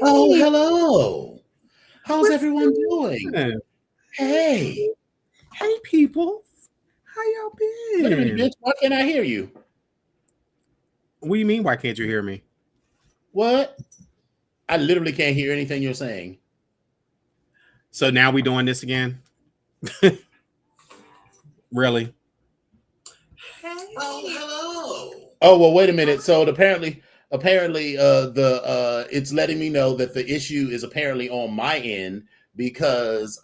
Oh, Hey, hello. How's what's everyone doing? good? Hey, Hey, people. How y'all wait a minute, been? bitch. Why can't I hear you? What do you mean? Why can't you hear me? What? I literally can't hear anything you're saying. So now we doing this again? Really? Oh, hello. Oh, well, wait a minute. So apparently, the it's letting me know that the issue is apparently on my end because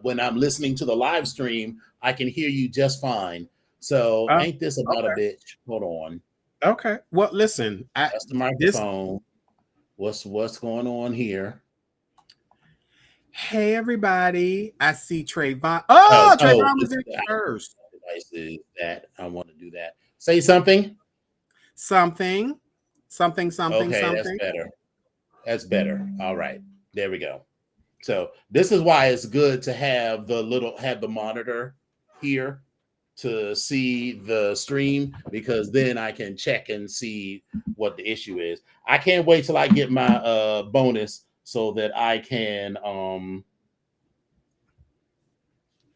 when I'm listening to the live stream, I can hear you just fine. So Oh, ain't this about a okay. bitch? Hold on. Okay. Well, listen. That's the This. microphone. What's going on here? Hey, everybody. I see Trayvon. Oh, Oh, oh, Trayvon was this in first. device is that I want to do that. Say something. Something. Something. Something. Okay, that's Something. better. That's better. All right, there we go. So this is why it's good to have the monitor here to see the stream because then I can check and see what the issue is. I can't wait till I get my bonus so that I can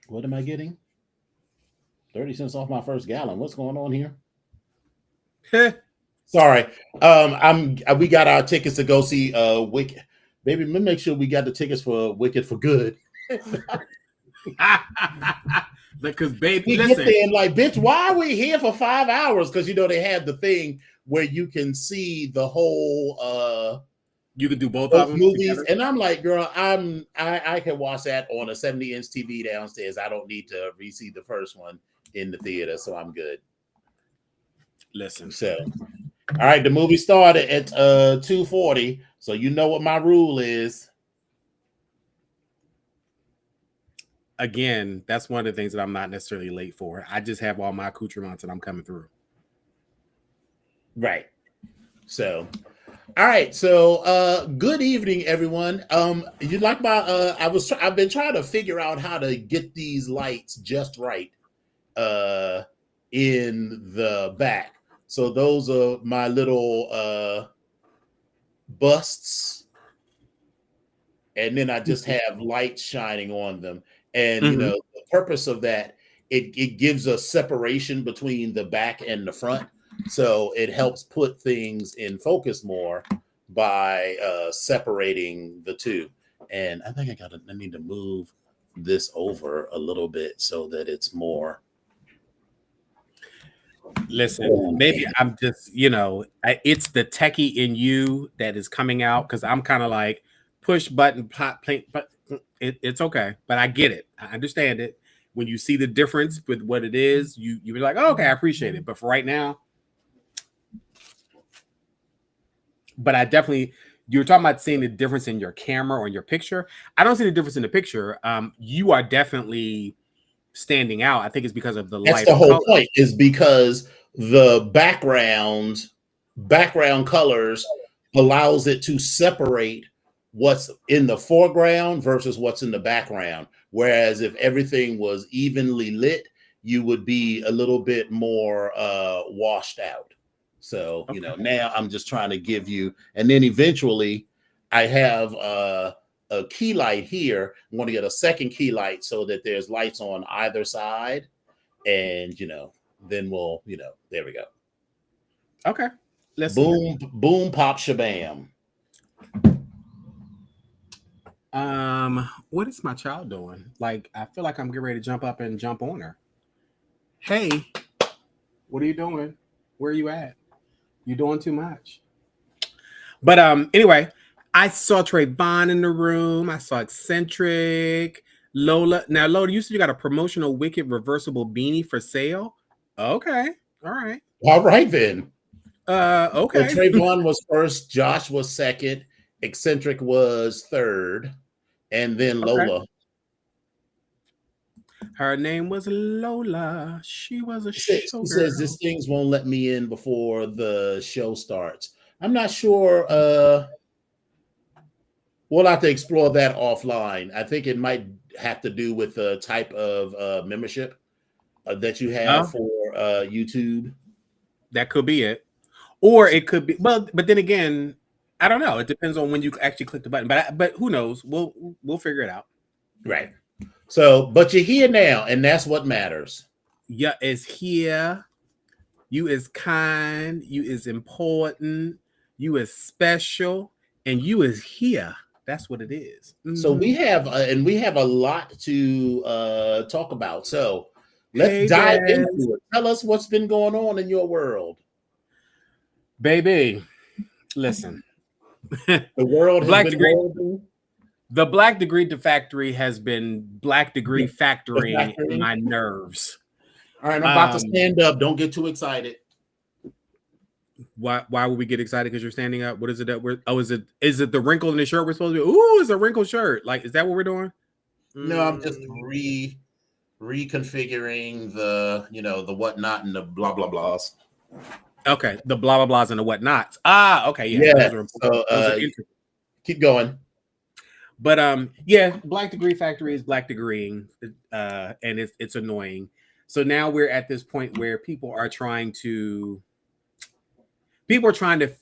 what am I getting? 30 cents off my first gallon. What's going on here? Sorry. We got our tickets to go see Wicked. Baby, let me make sure we got the tickets for Wicked for good. Because, babe, We get listen. there and like, bitch, why are we here for 5 hours? Because they have the thing where you can see the whole You could do both of both them movies. together. And I'm like, girl, I can watch that on a 70-inch TV downstairs. I don't need to re-see the first one in the theater, so I'm good. Listen. So all right, the movie started at 2:40. So you know what my rule is. Again, that's one of the things that I'm not necessarily late for. I just have all my accoutrements and I'm coming through. Right. So all right, so good evening, everyone. You like my I've been trying to figure out how to get these lights just right uh in the back. So those are my little busts, and then I just have lights shining on them. And Mm-hmm. the purpose of that, it gives a separation between the back and the front. So it helps put things in focus more by separating the two. And I think I need to move this over a little bit so that it's more. Listen, Oh, maybe man. I'm just, it's the techie in you that is coming out because I'm kind of like push button, pop, play, but it's okay. But I get it. I understand it. When you see the difference with what it is, you be like, oh, okay, I appreciate it. But for right now, but I definitely, you were talking about seeing the difference in your camera or in your picture. I don't see the difference in the picture. You are definitely standing out. I think it's because of the That's the lighter whole color. point, is because the background colors allows it to separate what's in the foreground versus what's in the background. Whereas if everything was evenly lit, you would be a little bit more washed out. So, Okay. now I'm just trying to give you, and then eventually I have a key light here. I'm going to get a second key light so that there's lights on either side. And, then we'll, there we go. Okay. Listen. Boom, boom, pop, shabam. What is my child doing? Like, I feel like I'm getting ready to jump up and jump on her. Hey, what are you doing? Where are you at? You doing too much. But anyway, I saw Trayvon in the room. I saw Eccentric. Lola. Now, Lola, you said you got a promotional Wicked reversible beanie for sale. Okay. All right. All right, then. So Okay. Trayvon was first, Josh was second, Eccentric was third, and then Okay. Lola. Her name was Lola. She was a She says showgirl. this things won't let me in before the show starts. I'm not sure. We'll have to explore that offline. I think it might have to do with the type of membership that you have Oh, for YouTube. that could be it. Or it could be, well, but then again, I don't know. It depends on when you actually click the button, but who knows? We'll figure it out. Right. So, but you're here now, and that's what matters. Yeah, is here. You is kind. You is important. You is special, and you is here. That's what it is. So we have a lot to talk about. So let's Hey, dive Dad. into it. Tell us what's been going on in your world, Baby. Listen, the world has been rolling. The Black Degree Factory has been Black Degree factoring my nerves. All right, I'm about to stand up. Don't get too excited. Why would we get excited because you're standing up? What is it that we're is it the wrinkle in the shirt we're supposed to be? Ooh, it's a wrinkled shirt. Like, is that what we're doing? No, I'm just reconfiguring the the whatnot and the blah blah blahs. Okay, the blah blah blahs and the whatnots. Okay, yeah. So keep going. But yeah, Black Degree Factory is Black Degreeing, and it's annoying. So now we're at this point where people are trying to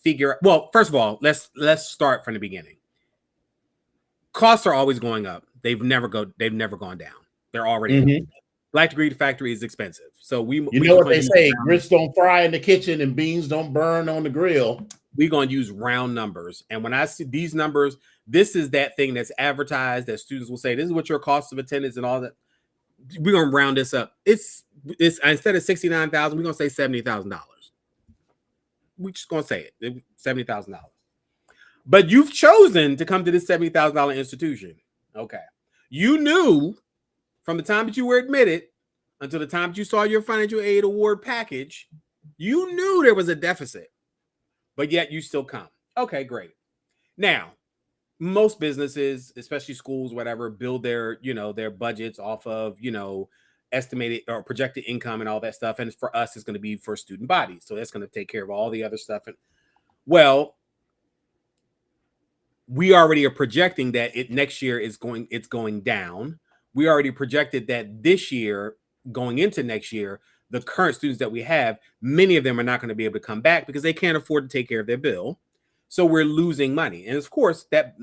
figure. Well, first of all, let's start from the beginning. Costs are always going up. They've never gone down. They're already Black Degree Factory is expensive. So we know what they say: grits don't fry in the kitchen and beans don't burn on the grill. We're gonna use round numbers, and when I see these numbers, this is that thing that's advertised that students will say, "This is what your cost of attendance and all that." We're gonna round this up. It's instead of $69,000, we're gonna say $70,000. We're just gonna say it $70,000. But you've chosen to come to this $70,000 institution. Okay, you knew from the time that you were admitted until the time that you saw your financial aid award package, you knew there was a deficit, but yet you still come. Okay, great. Now, most businesses, especially schools, whatever, build their budgets off of, estimated or projected income and all that stuff. And for us, it's going to be for student bodies. So that's going to take care of all the other stuff. And well, we already are projecting that next year it's going down. We already projected that this year, going into next year, the current students that we have, many of them are not going to be able to come back because they can't afford to take care of their bill. So we're losing money. And of course, that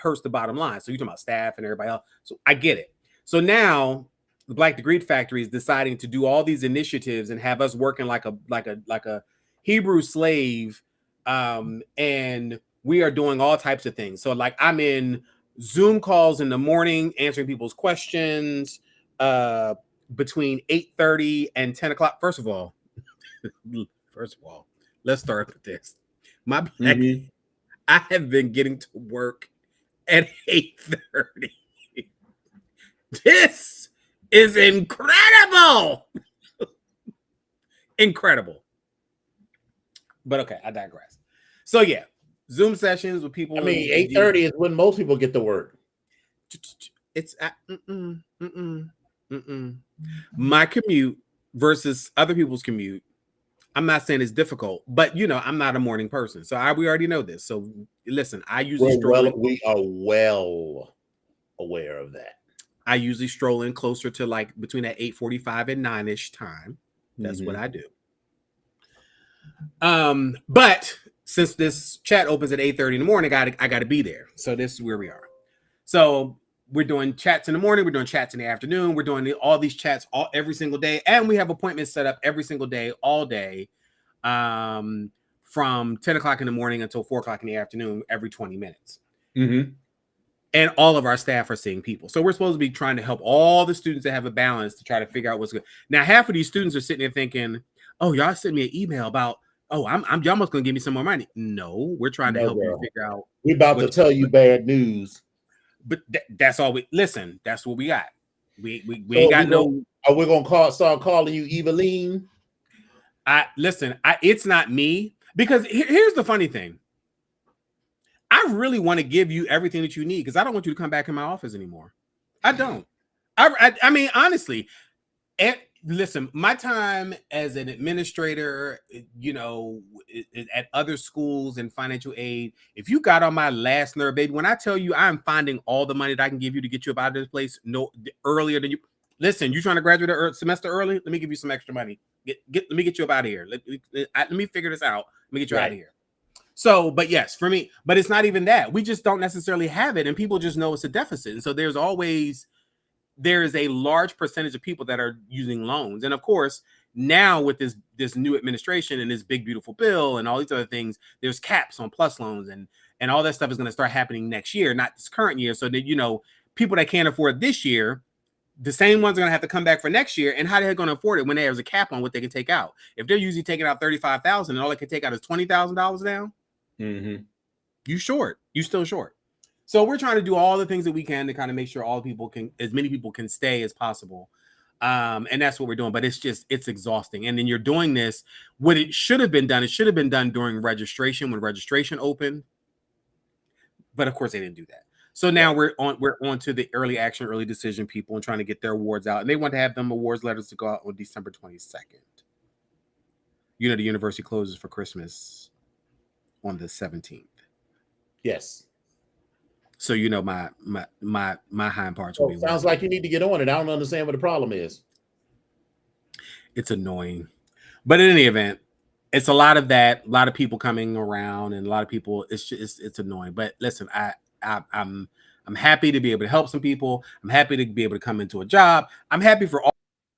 hurts the bottom line. So you're talking about staff and everybody else. So I get it. So now the Black Degree Factory is deciding to do all these initiatives and have us working like a Hebrew slave. And we are doing all types of things. So like I'm in Zoom calls in the morning, answering people's questions between 8:30 and 10 o'clock. First of all, let's start with this. I have been getting to work at 8:30. This is incredible. Incredible. But okay, I digress. So yeah, Zoom sessions with people. I mean, 8:30 is when most people get to work. It's my commute versus other people's commute. I'm not saying it's difficult, but I'm not a morning person, so we already know this. So listen, I usually we are well aware of that. I usually stroll in closer to like between that 8:45 and 9-ish time. That's what I do. But since this chat opens at 8:30 in the morning, I got to be there. So this is where we are. So we're doing chats in the morning. We're doing chats in the afternoon. We're doing all these chats every single day. And we have appointments set up every single day, all day, from 10 o'clock in the morning until 4 o'clock in the afternoon, every 20 minutes. And all of our staff are seeing people. So we're supposed to be trying to help all the students that have a balance to try to figure out what's good. Now, half of these students are sitting there thinking, oh, y'all sent me an email about, oh, I'm almost going to give me some more money. No, we're trying to help you figure out. We're about to tell you bad news. But that's all listen, that's what we got. We ain't got no. Are we gonna start calling you Eveline? It's not me, because here's the funny thing. I really want to give you everything that you need because I don't want you to come back in my office anymore. I don't. I mean, honestly, listen, my time as an administrator, at other schools and financial aid, if you got on my last nerve, baby, when I tell you I'm finding all the money that I can give you to get you up out of this place earlier than you. Listen, you trying to graduate a semester early? Let me give you some extra money. Let me get you up out of here. Let me figure this out. Let me get you out of here. So, but yes, for me, but it's not even that. We just don't necessarily have it, and people just know it's a deficit. And so there's a large percentage of people that are using loans. And of course, now with this new administration and this big beautiful bill and all these other things, there's caps on plus loans and all that stuff is going to start happening next year, not this current year. So that people that can't afford this year, the same ones are going to have to come back for next year. And how the heck going to afford it when there's a cap on what they can take out? If they're usually taking out $35,000 and all they can take out is $20,000 now, you short. You still short. So we're trying to do all the things that we can to kind of make sure as many people can stay as possible. And that's what we're doing. But it's exhausting. And then you're doing this. What it should have been done during registration, when registration opened. But of course they didn't do that. So now we're on to the early action, early decision people and trying to get their awards out. And they want to have them awards letters to go out on December 22nd. The university closes for Christmas on the 17th. Yes. So my hind parts will be. Sounds like you need to get on it. I don't understand what the problem is. It's annoying, but in any event, it's a lot of that. A lot of people coming around, and a lot of people. It's annoying. But listen, I'm happy to be able to help some people. I'm happy to be able to come into a job. I'm happy for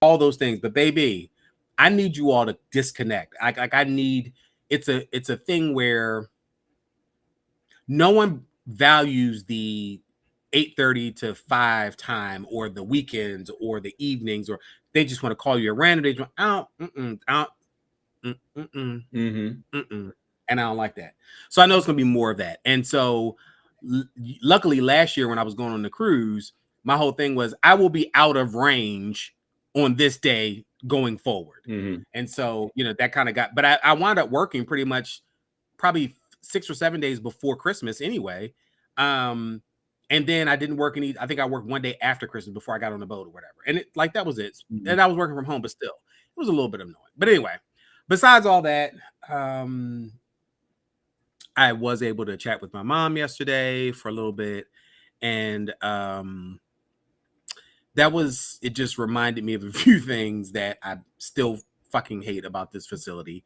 all those things. But baby, I need you all to disconnect. I need. It's a thing where no one values the 8:30 to 5 time or the weekends or the evenings, or they just want to call you a random day. And I don't like that. So I know it's going to be more of that. And so luckily last year when I was going on the cruise, my whole thing was I will be out of range on this day going forward. And so, that kind of but I wound up working pretty much probably 6 or 7 days before Christmas anyway. And then I didn't work I think I worked one day after Christmas before I got on the boat or whatever. And that was it. And I was working from home, but still it was a little bit annoying. But anyway, besides all that, I was able to chat with my mom yesterday for a little bit. And it just reminded me of a few things that I still fucking hate about this facility.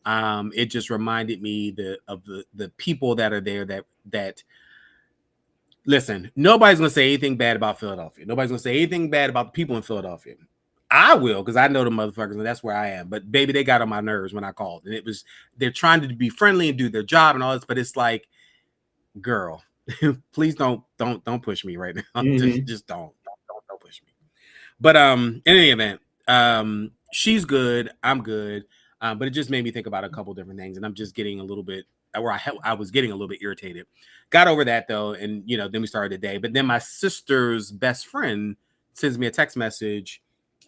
It just reminded me of the people that are there that listen, nobody's gonna say anything bad about Philadelphia. Nobody's gonna say anything bad about the people in Philadelphia. I will, because I know the motherfuckers, and that's where I am. But baby, they got on my nerves when I called. And they're trying to be friendly and do their job and all this, but it's like, girl, please don't push me right now. Just don't push me. But in any event, she's good, I'm good. But it just made me think about a couple different things, and I'm just getting a little bit I was getting a little bit irritated. Got over that though, and then we started the day. But then my sister's best friend sends me a text message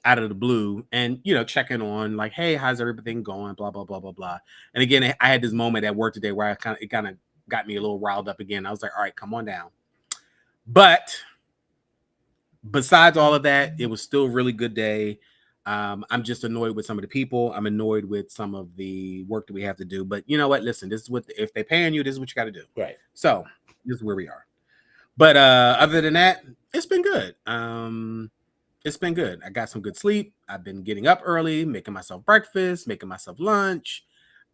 out of the blue and checking on like, hey, how's everything going, blah blah blah blah blah. And again, I had this moment at work today where it kind of got me a little riled up again. I was like, all right, come on down. But besides all of that, it was still a really good day. I'm just annoyed with some of the people. I'm annoyed with some of the work that we have to do. But you know what? Listen, this is if they're paying you, this is what you got to do. Right. So this is where we are. But other than that, it's been good. It's been good. I got some good sleep. I've been getting up early, making myself breakfast, making myself lunch,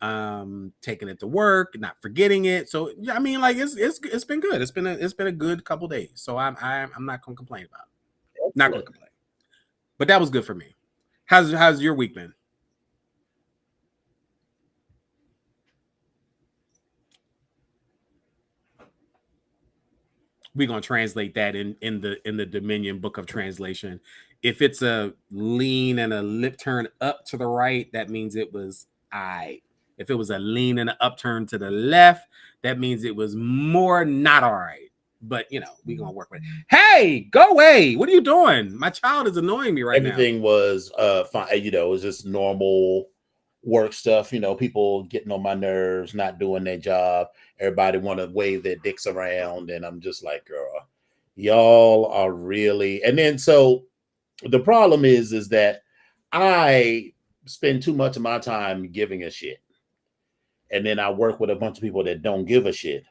taking it to work, not forgetting it. So I mean, like it's been good. It's been a good couple days. So I'm not gonna complain about it. Not gonna complain. But that was good for me. How's your week been? We're gonna translate that in the Dominion Book of Translation. If it's a lean and a lip turn up to the right, that means it was I. If it was a lean and an upturn to the left, that means it was more not all right. But we're gonna work with it. Hey, go away! What are you doing? My child is annoying me right now. Everything was fine. It was just normal work stuff. People getting on my nerves, not doing their job. Everybody want to wave their dicks around, and I'm just like, girl, y'all are really. And then so the problem is that I spend too much of my time giving a shit, and then I work with a bunch of people that don't give a shit.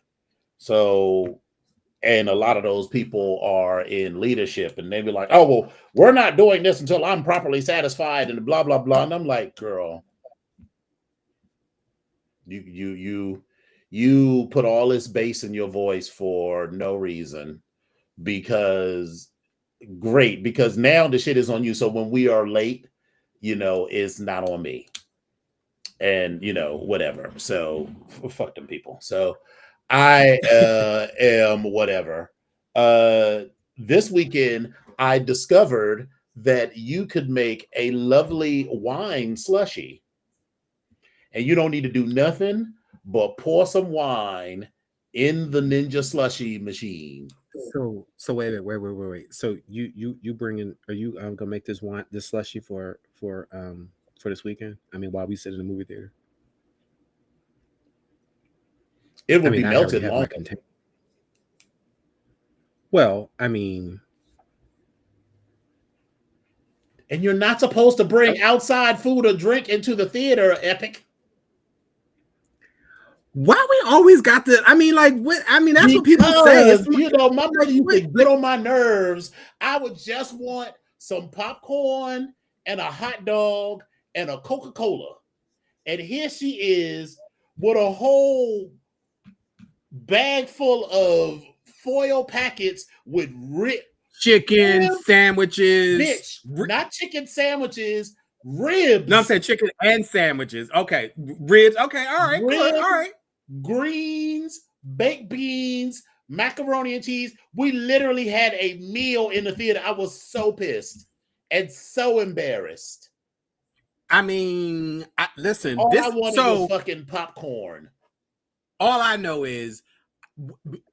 So. And a lot of those people are in leadership, and they be like, "Oh, well, we're not doing this until I'm properly satisfied," and blah blah blah. And I'm like, "Girl, you You put all this bass in your voice for no reason because now the shit is on you. So when we are late, it's not on me. And whatever. So fuck them people. So I am whatever. This weekend I discovered that you could make a lovely wine slushy. And you don't need to do nothing but pour some wine in the Ninja slushy machine. So wait. So you bringing? Are you gonna make this slushy for this weekend? I mean, while we sit in the movie theater, it would be melted long. Well, I mean, and you're not supposed to bring outside food or drink into the theater, Epic. Why we always got the? I mean, like what? I mean, that's what people say. My mother used to get on my nerves. I would just want some popcorn and a hot dog and a Coca-Cola, and here she is with a whole bag full of foil packets with chicken sandwiches. Bitch, not chicken sandwiches, ribs. No, I'm saying chicken and sandwiches. Okay, ribs. Okay, all right, ribs, good. All right. Greens, baked beans, macaroni and cheese. We literally had a meal in the theater. I was so pissed and so embarrassed. I mean, listen. All I wanted was fucking popcorn. All I know is,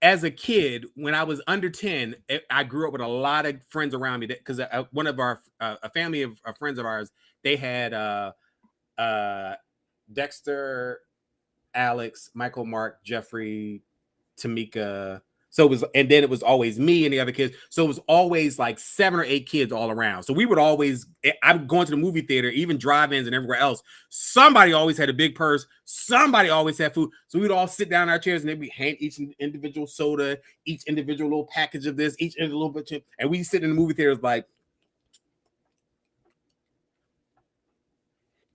as a kid, when I was under 10, I grew up with a lot of friends around me because one of our a family of friends of ours, they had Dexter, Alex, Michael, Mark, Jeffrey, Tamika. So and then it was always me and the other kids. So it was always like 7 or 8 kids all around. So we would always, I'm going to the movie theater, even drive-ins and everywhere else. Somebody always had a big purse. Somebody always had food. So we'd all sit down in our chairs and then we hand each individual soda, each individual little package of this, each little bit, and we sit in the movie theaters like,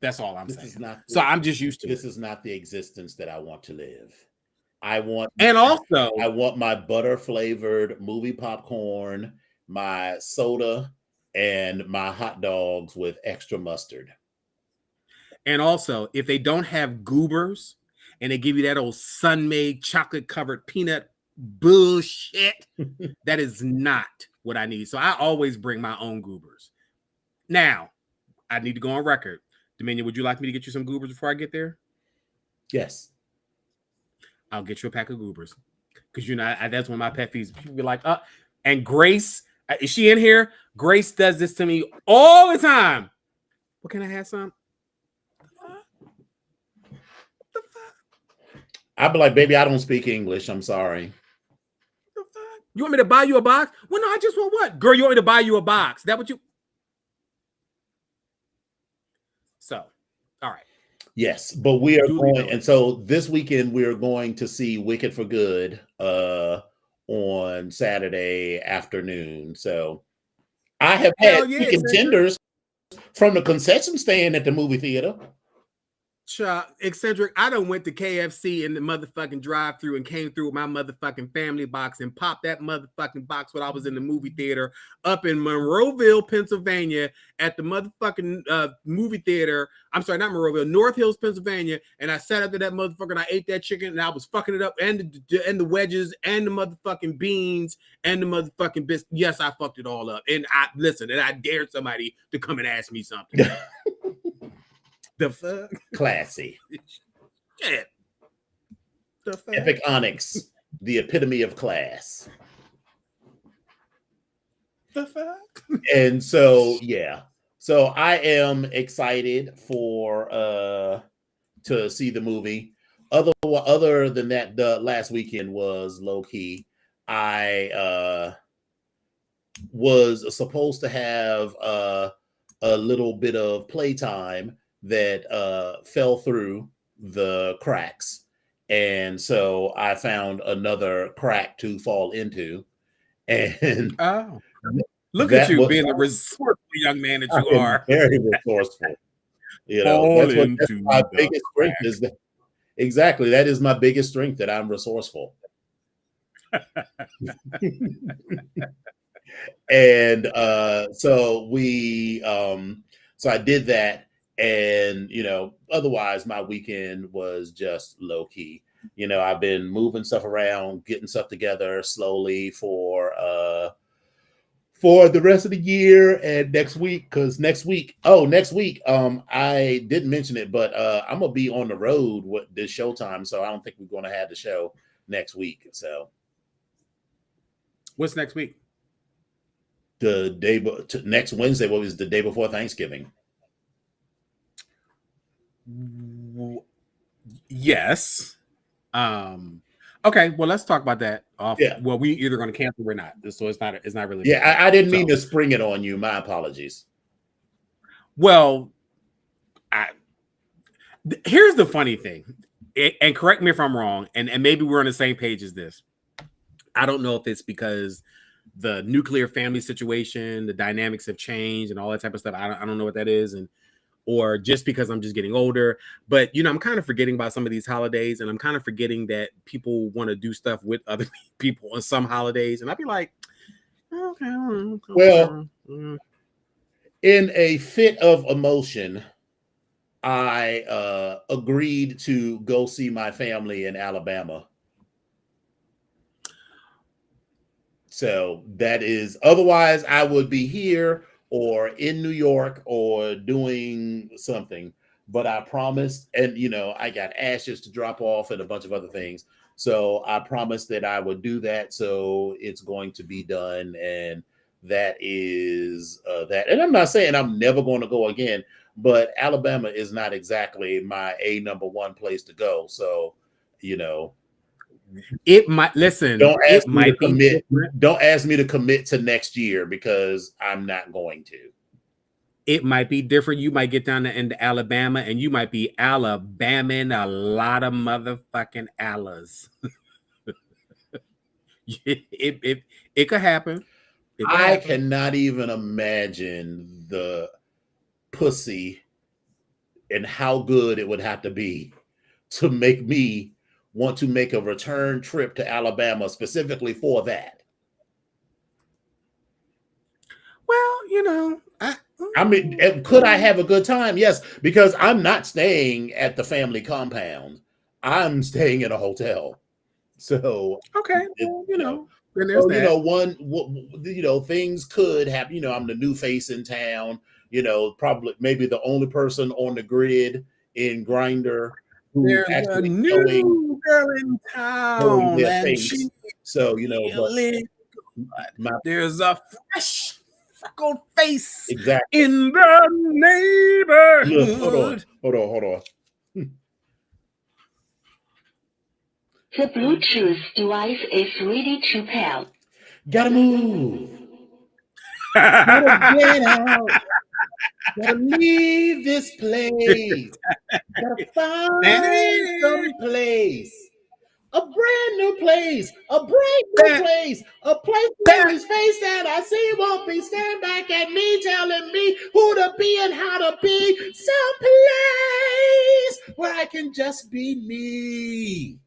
that's all I'm saying. So I'm just used to it. This is not the existence that I want to live. I want my butter flavored movie popcorn, my soda, and my hot dogs with extra mustard. And also, if they don't have goobers and they give you that old sun-made chocolate covered peanut bullshit, that is not what I need. So I always bring my own goobers. Now, I need to go on record. Dominion, would you like me to get you some goobers before I get there? Yes. I'll get you a pack of goobers because that's one of my pet peeves. People be like, and Grace, is she in here? Grace does this to me all the time. Well, can I have some? I'd be like, baby, I don't speak English. I'm sorry. You want me to buy you a box? Well, no, I just want what? Girl, you want me to buy you a box? That what you? So, all right. Yes, but we are going, and so this weekend we are going to see Wicked for Good on Saturday afternoon. So I have had chicken tenders from the concession stand at the movie theater. Eccentric, I done went to KFC in the motherfucking drive-thru and came through with my motherfucking family box and popped that motherfucking box when I was in the movie theater up in Monroeville, Pennsylvania at the motherfucking movie theater. I'm sorry, not Monroeville, North Hills, Pennsylvania. And I sat up to that motherfucker and I ate that chicken and I was fucking it up and the wedges and the motherfucking beans and the motherfucking biscuit. Yes, I fucked it all up. And I dared somebody to come and ask me something. The fuck? Classy. Yeah. The fuck? Epic Onyx, the epitome of class. The fuck? And so, yeah. So I am excited for to see the movie. Other than that, the last weekend was low key. I was supposed to have a little bit of playtime that fell through the cracks. And so I found another crack to fall into. And look at you being the resourceful young man that you are. Very resourceful. You know, that's my biggest strength Exactly. That is my biggest strength, that I'm resourceful. And so I did that, and otherwise my weekend was just low key. I've been moving stuff around, getting stuff together slowly for the rest of the year and next week. Because next week, I didn't mention it, but I'm gonna be on the road with this Showtime, so I don't think we're gonna have the show next week. So what's next week? The day next Wednesday, what was the day before Thanksgiving? Yes. Okay, well, let's talk about that off. Yeah. Well, we either going to cancel or not, so it's not really. Yeah, I didn't mean to spring it on you. My apologies. Well, here's the funny thing, and correct me if I'm wrong, and maybe we're on the same page as this. I don't know if it's because the nuclear family situation, the dynamics have changed and all that type of stuff. I don't know what that is, or just because I'm just getting older. But I'm kind of forgetting about some of these holidays, and I'm kind of forgetting that people want to do stuff with other people on some holidays, and I'd be like, okay. Well, in a fit of emotion, I agreed to go see my family in Alabama. So that is, otherwise I would be here or in New York or doing something. But I promised, and I got ashes to drop off and a bunch of other things. So I promised that I would do that. So it's going to be done. And that is that. And I'm not saying I'm never going to go again, but Alabama is not exactly my number one place to go. So, it might listen. Don't ask it me might to commit. Don't ask me to commit to next year, because I'm not going to. It might be different. You might get down into Alabama and you might be Alabamaing a lot of motherfucking Allas. It could happen. I cannot even imagine the pussy and how good it would have to be to make me want to make a return trip to Alabama specifically for that. Well, I mean, could I have a good time? Yes, because I'm not staying at the family compound. I'm staying in a hotel. So okay, things could happen. I'm the new face in town. Probably maybe the only person on the grid in Grindr who's actually a new girl in town, and she. So there's a fresh freckled face exactly in the neighborhood. Hold on. The Bluetooth device is ready to pair. Gotta move. Gotta get out. Gotta leave this place. Gotta find some place. A brand new place. A brand new place. A place where his face that I see won't be staring back at me, telling me who to be and how to be. Some place where I can just be me.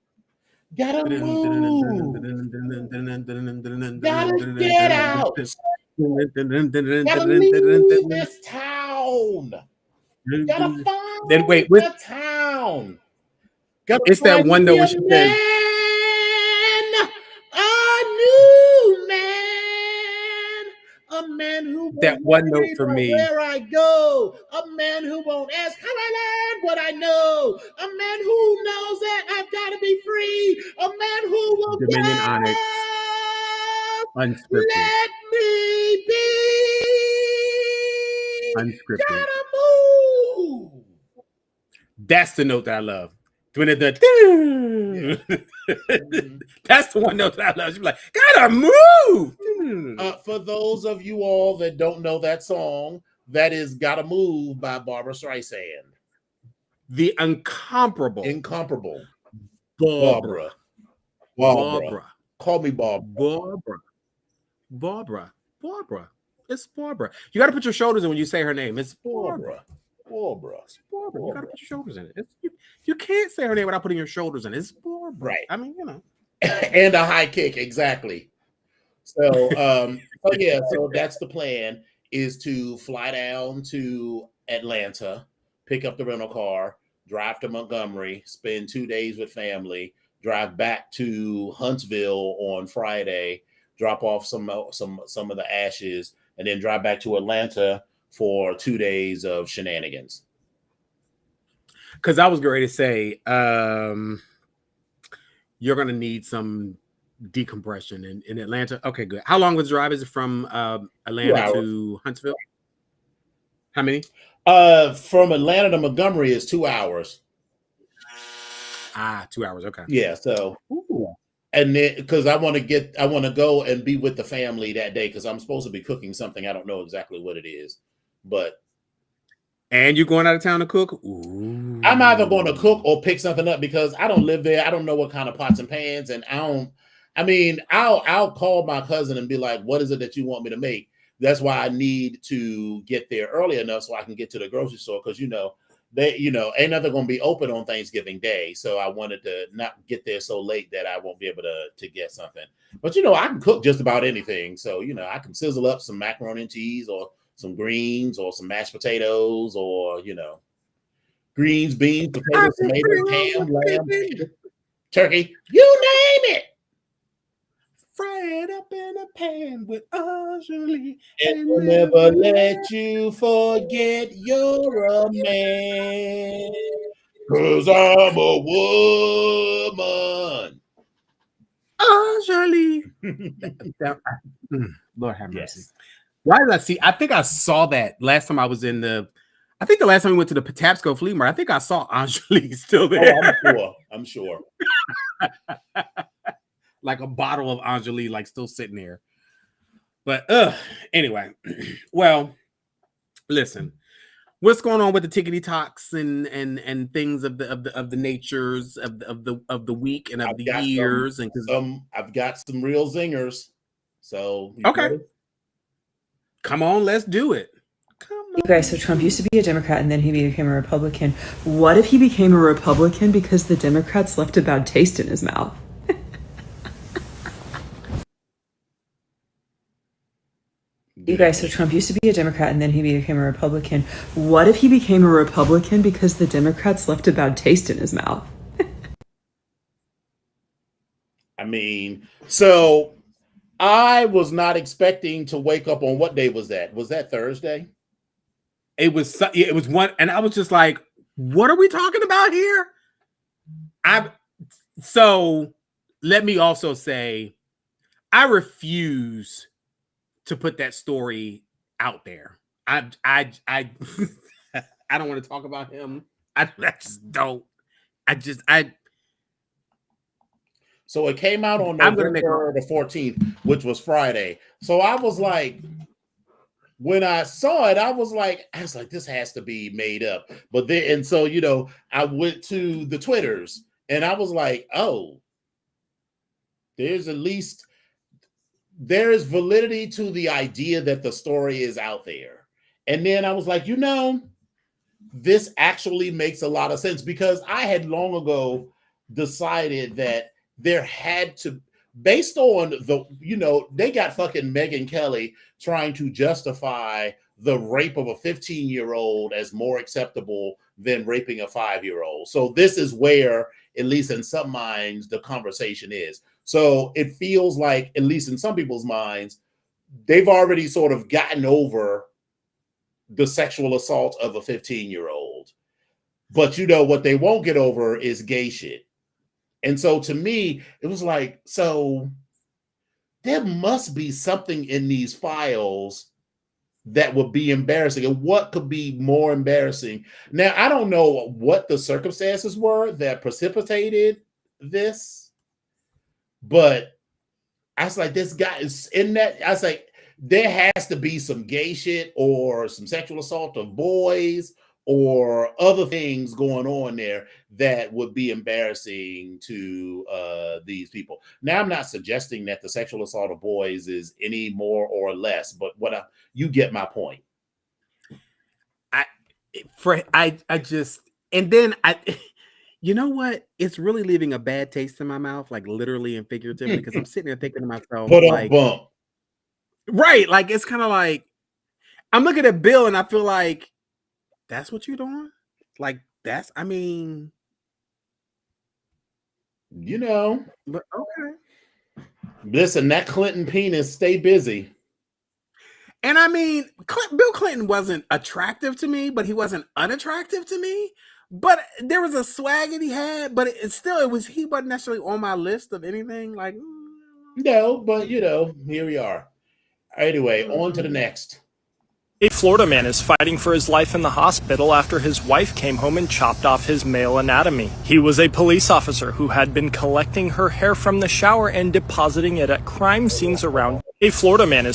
Gotta move. Gotta get out. Gotta leave this town. Gotta find the town. It's that one though. She said, a new man, a man who that one note for me. Where I go, a man who won't ask how I learned what I know, a man who knows that I've got to be free, a man who will Dominion Onyx, unscripted. Let me be. Unscripted. Gotta move. That's the note that I love. That's the one note that I love. She's like, gotta move. For those of you all that don't know that song, that is "Gotta Move" by Barbara Streisand. The incomparable Barbara. Call me Barbara. It's Barbara. You got to put your shoulders in when you say her name. It's Barbara. Barbara. Barbara. You got to put your shoulders in it. You can't say her name without putting your shoulders in it. It's Barbara. Right. I mean, you know. And a high kick, exactly. So, so that's the plan, is to fly down to Atlanta, pick up the rental car, drive to Montgomery, spend 2 days with family, drive back to Huntsville on Friday, drop off some of the ashes, and then drive back to Atlanta for 2 days of shenanigans. Because I was going to say, you're going to need some decompression in Atlanta. Okay, good. How long was the drive? Is it from Atlanta to Huntsville? How many? From Atlanta to Montgomery is 2 hours. 2 hours. Okay. Yeah. So, ooh. And then because I want to go and be with the family that day, because I'm supposed to be cooking something. I don't know exactly what it is, but. And you're going out of town to cook? Ooh. I'm either going to cook or pick something up, because I don't live there. I don't know what kind of pots and pans, and I'll call my cousin and be like, what is it that you want me to make? That's why I need to get there early enough so I can get to the grocery store, because ain't nothing going to be open on Thanksgiving Day. So I wanted to not get there so late that I won't be able to get something. But I can cook just about anything. So I can sizzle up some macaroni and cheese, or some greens, or some mashed potatoes, or greens, beans, potatoes, tomatoes, ham, lamb, turkey, you name it. Fry it up in a pan with Anjali. And we'll never let you forget you're a man, 'cause I'm a woman. Anjali. Lord have mercy. Yes. Why did I see? I think I saw that last time I was in the. I think the last time we went to the Patapsco Flea Market, I think I saw Anjali still there. Oh, I'm sure. Like a bottle of Anjali, like still sitting there. But anyway, well, listen, what's going on with the tickety talks and things of the natures of the week and of the years, and I've got some real zingers. So okay. Ready? Come on, let's do it. Okay, so Trump used to be a Democrat and then he became a Republican. What if he became a Republican because the Democrats left a bad taste in his mouth? You guys, so Trump used to be a Democrat and then he became a Republican. What if he became a Republican because the Democrats left a bad taste in his mouth? I mean, so I was not expecting to wake up on, what day was that? Was that Thursday? It was one, and I was just like, what are we talking about here? So let me also say, I refuse to put that story out there. I don't want to talk about him. I just don't. So it came out on November the 14th, which was Friday. So I was like, when I saw it, I was like, this has to be made up. But then, and so, I went to the Twitters and I was like, oh, there is validity to the idea that the story is out there. And then I was like, this actually makes a lot of sense, because I had long ago decided that there had to, based on they got fucking Megyn Kelly trying to justify the rape of a 15-year-old as more acceptable than raping a 5-year-old. So this is where, at least in some minds, the conversation is. So it feels like, at least in some people's minds, they've already sort of gotten over the sexual assault of a 15-year-old. But what they won't get over is gay shit. And so to me, it was like, so there must be something in these files that would be embarrassing. And what could be more embarrassing? Now, I don't know what the circumstances were that precipitated this, but I was like, this guy is in that. I was like, there has to be some gay shit or some sexual assault of boys or other things going on there that would be embarrassing to these people. Now, I'm not suggesting that the sexual assault of boys is any more or less, but you get my point. I just, and then you know what? It's really leaving a bad taste in my mouth, like literally and figuratively, because I'm sitting there thinking to myself, Put up like, bump. right, like it's kind of like I'm looking at Bill and I feel like that's what you're doing. Like that's, I mean, You know, but okay. listen, that Clinton penis stay busy. And I mean, Bill Clinton wasn't attractive to me, but he wasn't unattractive to me. But there was a swag that he had, but he wasn't necessarily on my list of anything. Like, No, but you know, here we are. Anyway, on to the next. A Florida man is fighting for his life in the hospital after his wife came home and chopped off his male anatomy. He was a police officer who had been collecting her hair from the shower and depositing it at crime scenes around. A Florida man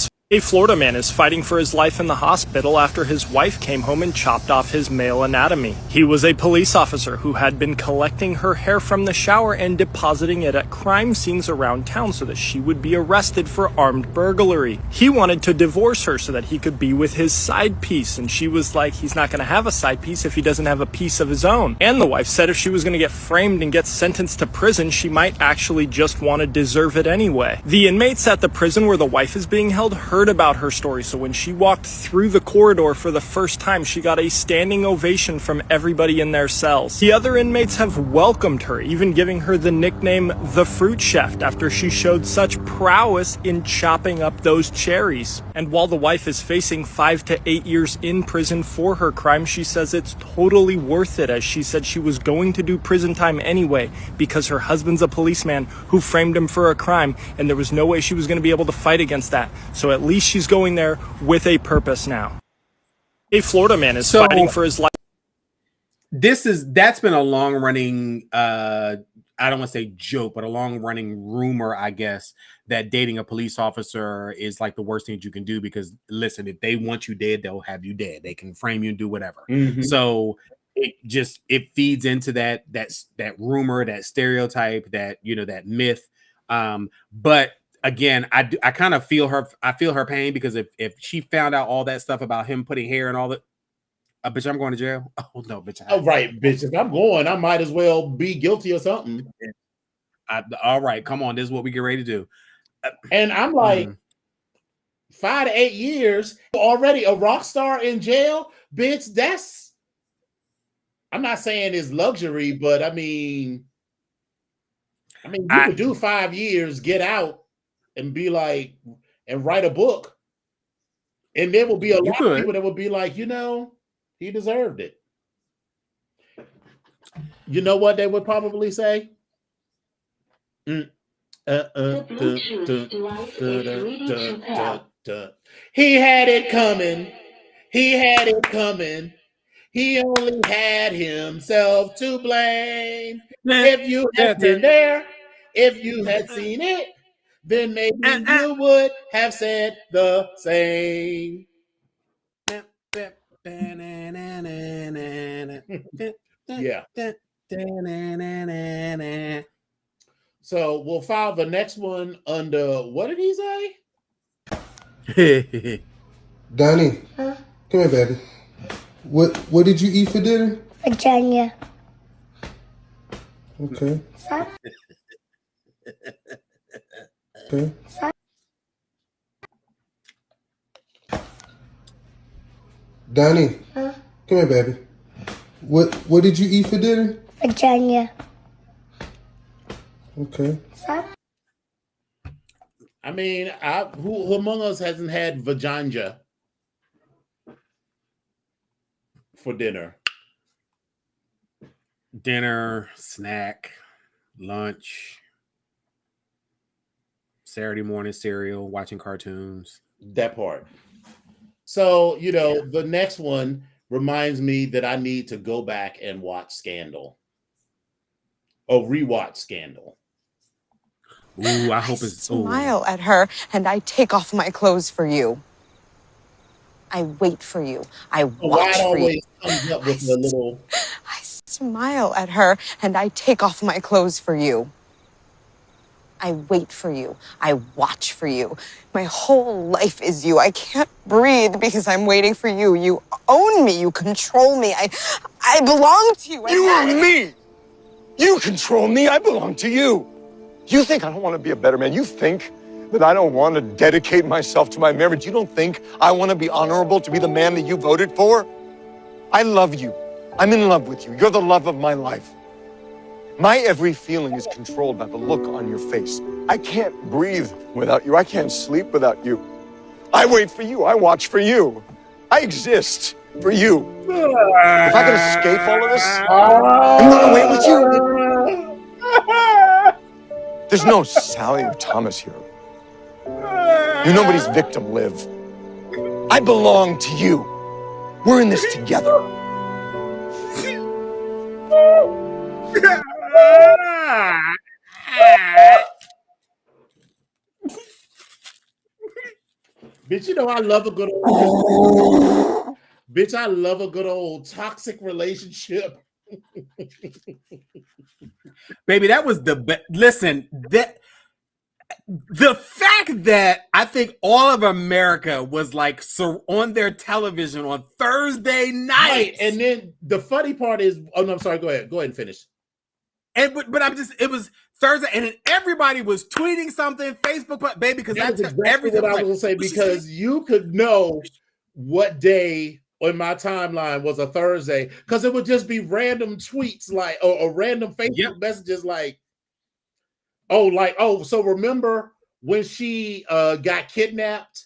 is fighting for his life in the hospital after his wife came home and chopped off his male anatomy. He was a police officer who had been collecting her hair from the shower and depositing it at crime scenes around town so that she would be arrested for armed burglary. He wanted to divorce her so that he could be with his side piece, and she was like, he's not going to have a side piece if he doesn't have a piece of his own. And the wife said if she was going to get framed and get sentenced to prison, she might actually just want to deserve it anyway. The inmates at the prison where the wife is being held heard about her story, so when she walked through the corridor for the first time, she got a standing ovation from everybody in their cells. The other inmates have welcomed her, even giving her the nickname the Fruit Chef after she showed such prowess in chopping up those cherries. And while the wife is facing 5 to 8 years in prison for her crime, she says it's totally worth it, as she said she was going to do prison time anyway because her husband's a policeman who framed him for a crime, and there was no way she was going to be able to fight against that. So at least she's going there with a purpose now. A Florida man is fighting for his life. That's been a long running I don't want to say joke, but a long running rumor, I guess, that dating a police officer is like the worst thing you can do, because listen, if they want you dead, they'll have you dead. They can frame you and do whatever. Mm-hmm. So it feeds into that rumor, that stereotype, that, you know, that myth. But again, I kind of feel her. I feel her pain, because if she found out all that stuff about him putting hair and all that, bitch, I'm going to jail. Oh no, bitch. Oh right, bitch. If I'm going, I might as well be guilty or something. All right, come on. This is what we get ready to do. And I'm like, 5 to 8 years already, a rock star in jail, bitch. That's. I'm not saying it's luxury, but I mean, you could do 5 years, get out, and be like, and write a book, and there will be a lot of people that will be like, you know, he deserved it. You know what they would probably say? He had it coming. He had it coming. He only had himself to blame. If you had been there, if you had seen it, then maybe you would have said the same. Yeah. So we'll file the next one under, what did he say? Donnie, come here, baby. What did you eat for dinner? Virginia. Okay. Okay. Donnie, come here, baby. What did you eat for dinner? Virginia. Okay. I mean, who among us hasn't had vagina for dinner? Dinner, snack, lunch, Saturday morning cereal, watching cartoons. That part. So, you know, the next one reminds me that I need to go back and watch Scandal. Or rewatch Scandal. Ooh, I hope it's... Smile at her, and I take off my clothes for you. I wait for you. I watch for you. Comes up with a little... I smile at her, and I take off my clothes for you. I wait for you. I watch for you. My whole life is you. I can't breathe because I'm waiting for you. You own me. You control me. I belong to you. You own me. You control me. I belong to you. You think I don't want to be a better man? You think that I don't want to dedicate myself to my marriage? You don't think I want to be honorable, to be the man that you voted for? I love you. I'm in love with you. You're the love of my life. My every feeling is controlled by the look on your face. I can't breathe without you. I can't sleep without you. I wait for you. I watch for you. I exist for you. If I could escape all of this and run away with you, there's no Sally or Thomas here. You're nobody's victim, Liv. I belong to you. We're in this together. Bitch, you know I love a good old bitch, I love a good old toxic relationship. Baby, that was the best. Listen, that the fact that I think all of America was like so on their television on Thursday night. Right. And then the funny part is, oh no, I'm sorry, go ahead and finish. And but I'm just, it was Thursday, and then everybody was tweeting something, Facebook, but baby, because That's that's exactly everything. what I was gonna say, because you could know what day on my timeline was a Thursday, because it would just be random tweets like or random Facebook messages like, so remember when she got kidnapped?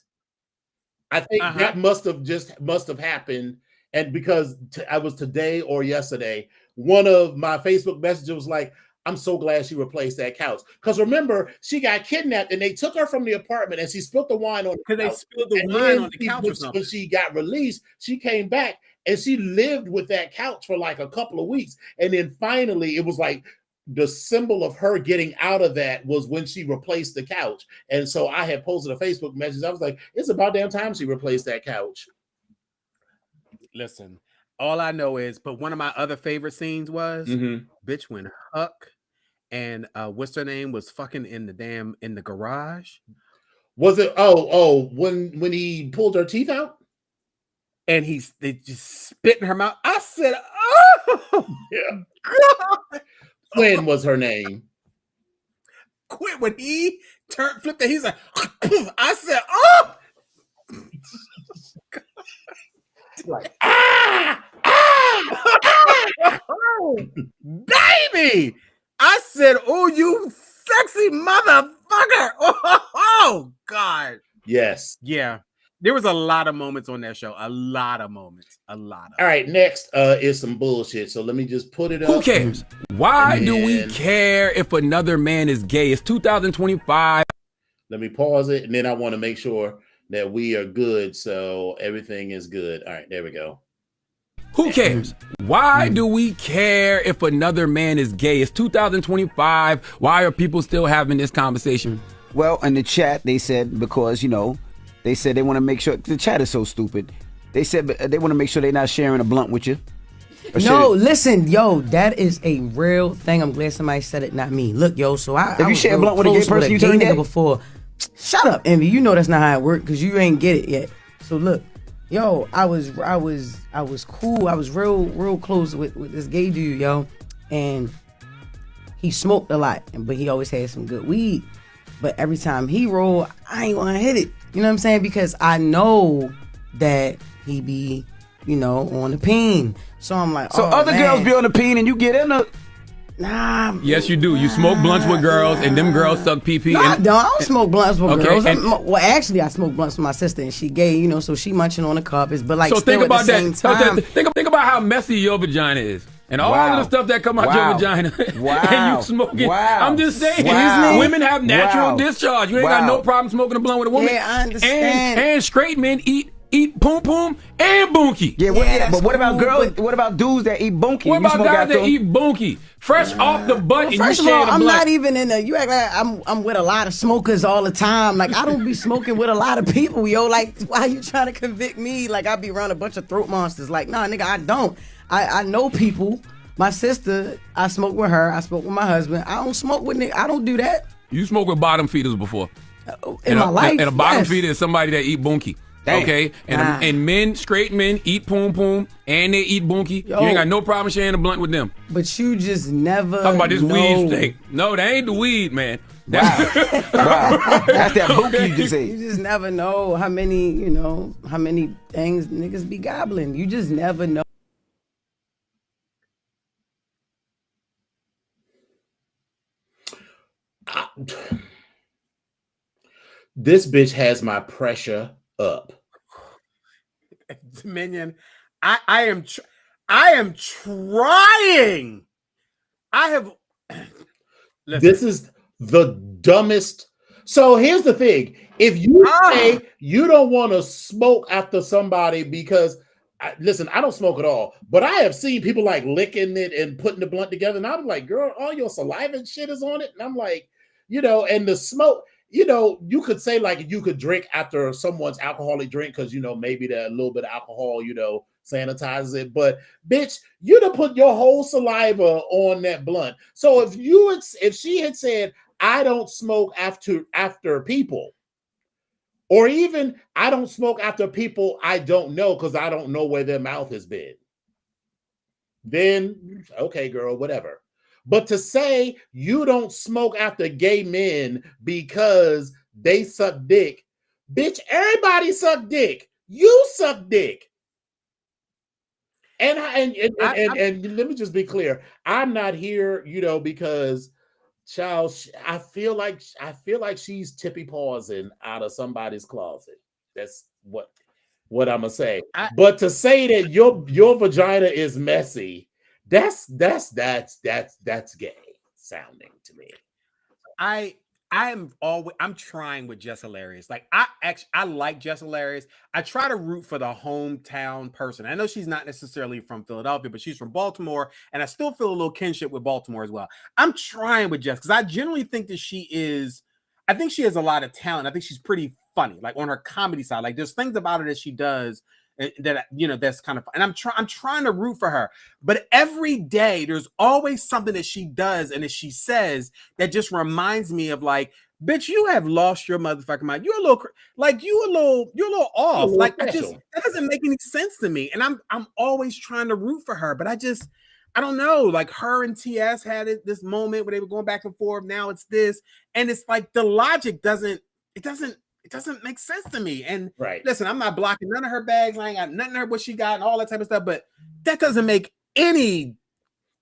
I think that must have happened, and because I was today or yesterday, one of my Facebook messages was like, I'm so glad she replaced that couch. Because remember, she got kidnapped and they took her from the apartment and she spilled the wine on the couch. Because they spilled the wine on the couch or something. When she got released, she came back and she lived with that couch for like a couple of weeks. And then finally, it was like the symbol of her getting out of that was when she replaced the couch. And so I had posted a Facebook message. I was like, it's about damn time she replaced that couch. Listen, all I know is, but one of my other favorite scenes was, bitch, when Huck and what's her name was fucking in the garage. Was it when he pulled her teeth out? And they just spit in her mouth. I said, oh yeah. God. Quinn was her name. Quinn, when he flipped it, he's like, I said, oh like, baby. I said, oh, you sexy motherfucker. Oh, God. Yes. Yeah. There was a lot of moments on that show. A lot of moments. All right, next is some bullshit. So let me just put it up. Who cares? Why do we care if another man is gay? It's 2025. Let me pause it, and then I want to make sure that we are good, so everything is good. All right, there we go. Who cares? Why do we care if another man is gay? It's 2025. Why are people still having this conversation? Well, in the chat, they said because, they said they want to make sure. The chat is so stupid. They said they want to make sure they're not sharing a blunt with you. No, listen, yo, that is a real thing. I'm glad somebody said it, not me. Look, yo, so I you share a blunt with a gay person, you turn gay? Before. Shut up, Envy. You know that's not how it works because you ain't get it yet. So look, yo, I was cool. I was real close with this gay dude, yo, and he smoked a lot, but he always had some good weed. But every time he roll, I ain't want to hit it. You know what I'm saying? Because I know that he be, on the peen. So I'm like, so other girls be on the peen and you get in the. Nah. Yes, you do. You smoke blunts with girls, and them girls suck pee-pee. No, I don't smoke blunts with girls. Well, actually, I smoke blunts with my sister, and she gay, so she munching on the carpets. But like, so still think about at the same time, think about how messy your vagina is. And all of the stuff that come out your vagina, and you smoke it. I'm just saying, women have natural discharge. You ain't got no problem smoking a blunt with a woman. Yeah, I understand. And straight men eat poom poom and bunkie. But what about girls? What about dudes that eat bunkie? What about guys that eat bunkie? Fresh off the butt, and first you of all, share I'm the blunt. not even in the. You act like I'm with a lot of smokers all the time. Like I don't be smoking with a lot of people, yo. Like why you trying to convict me? Like I be around a bunch of throat monsters. Like nah, nigga, I don't. I know people. My sister, I smoke with her. I smoke with my husband. I don't smoke with nigga. I don't do that. You smoke with bottom feeders before. In my life, and a bottom feeder is somebody that eat bunkie. Damn. Okay, and men, straight men, eat poom poom, and they eat bunkie. You ain't got no problem sharing a blunt with them. But you just never talking about this weed thing. No, that ain't the weed, man. Wow. That's that bunkie you just ate. You just never know how many things niggas be gobbling. You just never know. This bitch has my pressure up. Dominion, I am trying. I have. Listen. This is the dumbest. So here's the thing: if you say you don't want to smoke after somebody because, listen, I don't smoke at all, but I have seen people like licking it and putting the blunt together, and I'm like, girl, all your saliva and shit is on it, and I'm like, and the smoke. You could say like you could drink after someone's alcoholic drink because maybe that a little bit of alcohol sanitizes it, but bitch, you'd have put your whole saliva on that blunt. So if she had said I don't smoke after people, or even I don't smoke after people I don't know because I don't know where their mouth has been, then okay, girl, whatever. But to say you don't smoke after gay men because they suck dick, bitch, everybody suck dick. You suck dick. And let me just be clear. I'm not here, because child, I feel like she's tippy pawsing out of somebody's closet. That's what I'm gonna say. But to say that your vagina is messy, that's gay sounding to me. I'm trying with Jess Hilarious. Like I like Jess Hilarious. I try to root for the hometown person. I know she's not necessarily from Philadelphia, but she's from Baltimore, and I still feel a little kinship with Baltimore as well. I'm trying with Jess because I generally think that I think she has a lot of talent. I think she's pretty funny, like on her comedy side. Like there's things about her that she does that that's kind of fun. And I'm trying to root for her, but every day there's always something that she does and that she says that just reminds me of like, bitch, you have lost your motherfucking mind. You're a little off. Like that doesn't make any sense to me. And I'm always trying to root for her, but I don't know. Like her and TS had this moment where they were going back and forth. Now it's this, and it's like the logic doesn't make sense to me. And listen, I'm not blocking none of her bags. I ain't got nothing of what she got and all that type of stuff, but that doesn't make any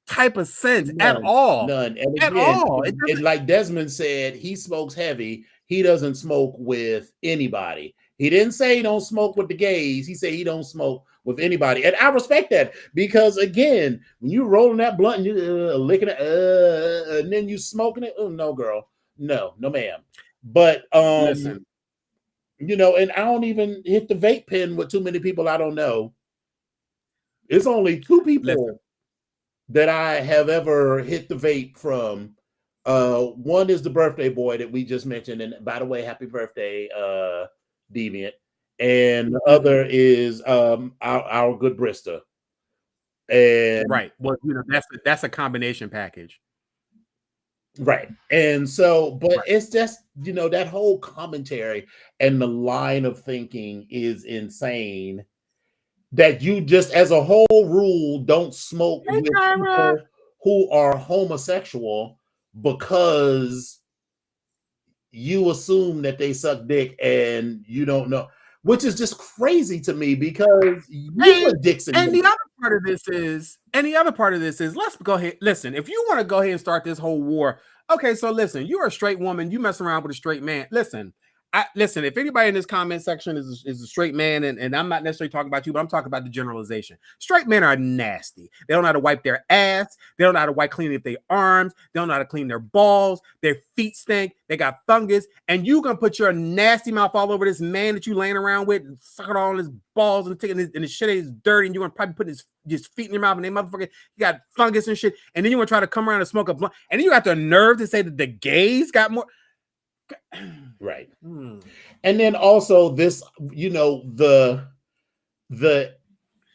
type of sense at all. None. And again, all. And like Desmond said, he smokes heavy. He doesn't smoke with anybody. He didn't say he don't smoke with the gays. He said he don't smoke with anybody. And I respect that because, again, when you rolling that blunt and you licking it, and then you smoking it, oh, no, girl. No, ma'am. But, listen. And I don't even hit the vape pen with too many people I don't know. It's only two people that I have ever hit the vape from. One is the birthday boy that we just mentioned. And by the way, happy birthday, Deviant. And the other is our good Brista. And right. Well, that's a combination package. Right. And so, but it's just, that whole commentary and the line of thinking is insane that you just, as a whole rule, don't smoke with people who are homosexual because you assume that they suck dick and you don't know, which is just crazy to me because you are dicks. And the other part of this is, let's go ahead. Listen, if you want to go ahead and start this whole war, okay, so listen, you're a straight woman, you mess around with a straight man. Listen, if anybody in this comment section is a straight man, and I'm not necessarily talking about you, but I'm talking about the generalization. Straight men are nasty. They don't know how to wipe their ass. They don't know how to clean up their arms. They don't know how to clean their balls. Their feet stink. They got fungus. And you gonna put your nasty mouth all over this man that you laying around with and sucking all his balls and taking his, and his shit is dirty, and you're gonna probably put his feet in your mouth and they motherfucker, you got fungus and shit. And then you wanna try to come around and smoke a blunt. And then you got the nerve to say that the gays got more. Right. And then also this, the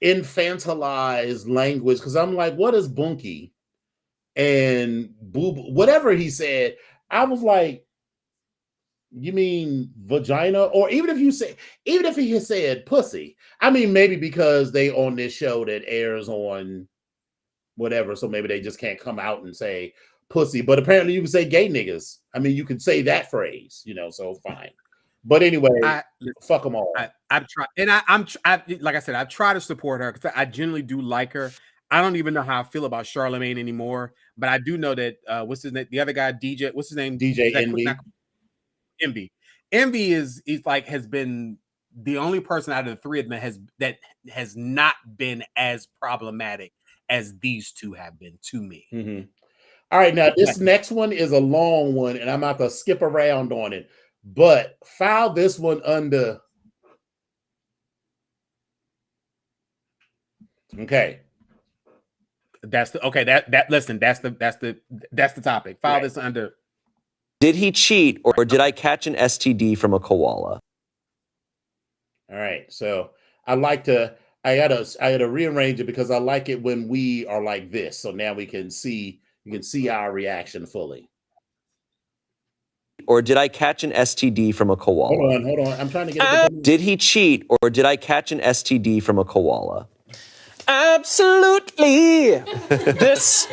infantilized language, because I'm like, what is bunkie and boob, whatever he said, I was like, you mean vagina? Or even if he had said pussy, I mean, maybe because they on this show that airs on whatever, so maybe they just can't come out and say pussy, but apparently you can say gay niggas. I mean, you can say that phrase, so fine. But anyway, fuck them all. I've tried, and like I said, I've tried to support her because I genuinely do like her. I don't even know how I feel about Charlemagne anymore, but I do know that what's his name? The other guy, DJ. What's his name? DJ Envy. Envy has been the only person out of the three of them that has not been as problematic as these two have been to me. Mm-hmm. All right, now this next one is a long one, and I'm not gonna skip around on it, but file this one under. Okay. That's the topic. File this under. Did he cheat, or did I catch an STD from a koala? All right, so I gotta rearrange it because I like it when we are like this. So now you can see our reaction fully. Or did I catch an STD from a koala? Hold on. I'm trying to get it. Did he cheat, or did I catch an STD from a koala? Absolutely. This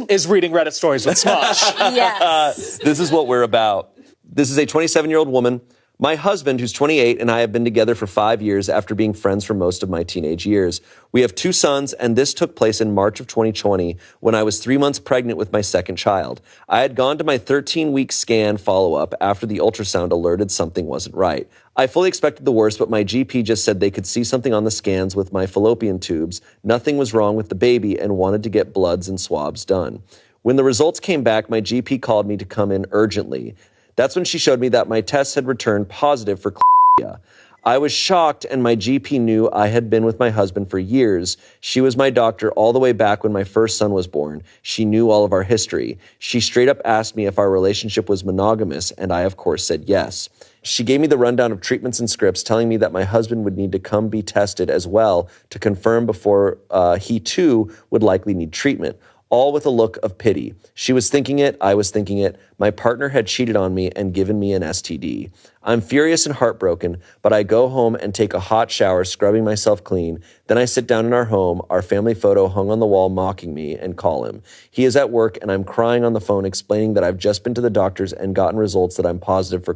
is reading Reddit stories with Smosh. Yes. This is what we're about. This is a 27-year-old woman. My husband, who's 28, and I have been together for 5 years after being friends for most of my teenage years. We have 2 sons, and this took place in March of 2020 when I was 3 months pregnant with my second child. I had gone to my 13-week scan follow-up after the ultrasound alerted something wasn't right. I fully expected the worst, but my GP just said they could see something on the scans with my fallopian tubes. Nothing was wrong with the baby and wanted to get bloods and swabs done. When the results came back, my GP called me to come in urgently. That's when she showed me that my tests had returned positive for chlamydia. I was shocked, and my GP knew I had been with my husband for years. She was my doctor all the way back when my first son was born. She knew all of our history. She straight up asked me if our relationship was monogamous, and I, of course, said yes. She gave me the rundown of treatments and scripts, telling me that my husband would need to come be tested as well to confirm before he, too, would likely need treatment. All with a look of pity. She was thinking it, I was thinking it. My partner had cheated on me and given me an STD. I'm furious and heartbroken, but I go home and take a hot shower, scrubbing myself clean. Then I sit down in our home, our family photo hung on the wall mocking me, and call him. He is at work, and I'm crying on the phone explaining that I've just been to the doctors and gotten results that I'm positive for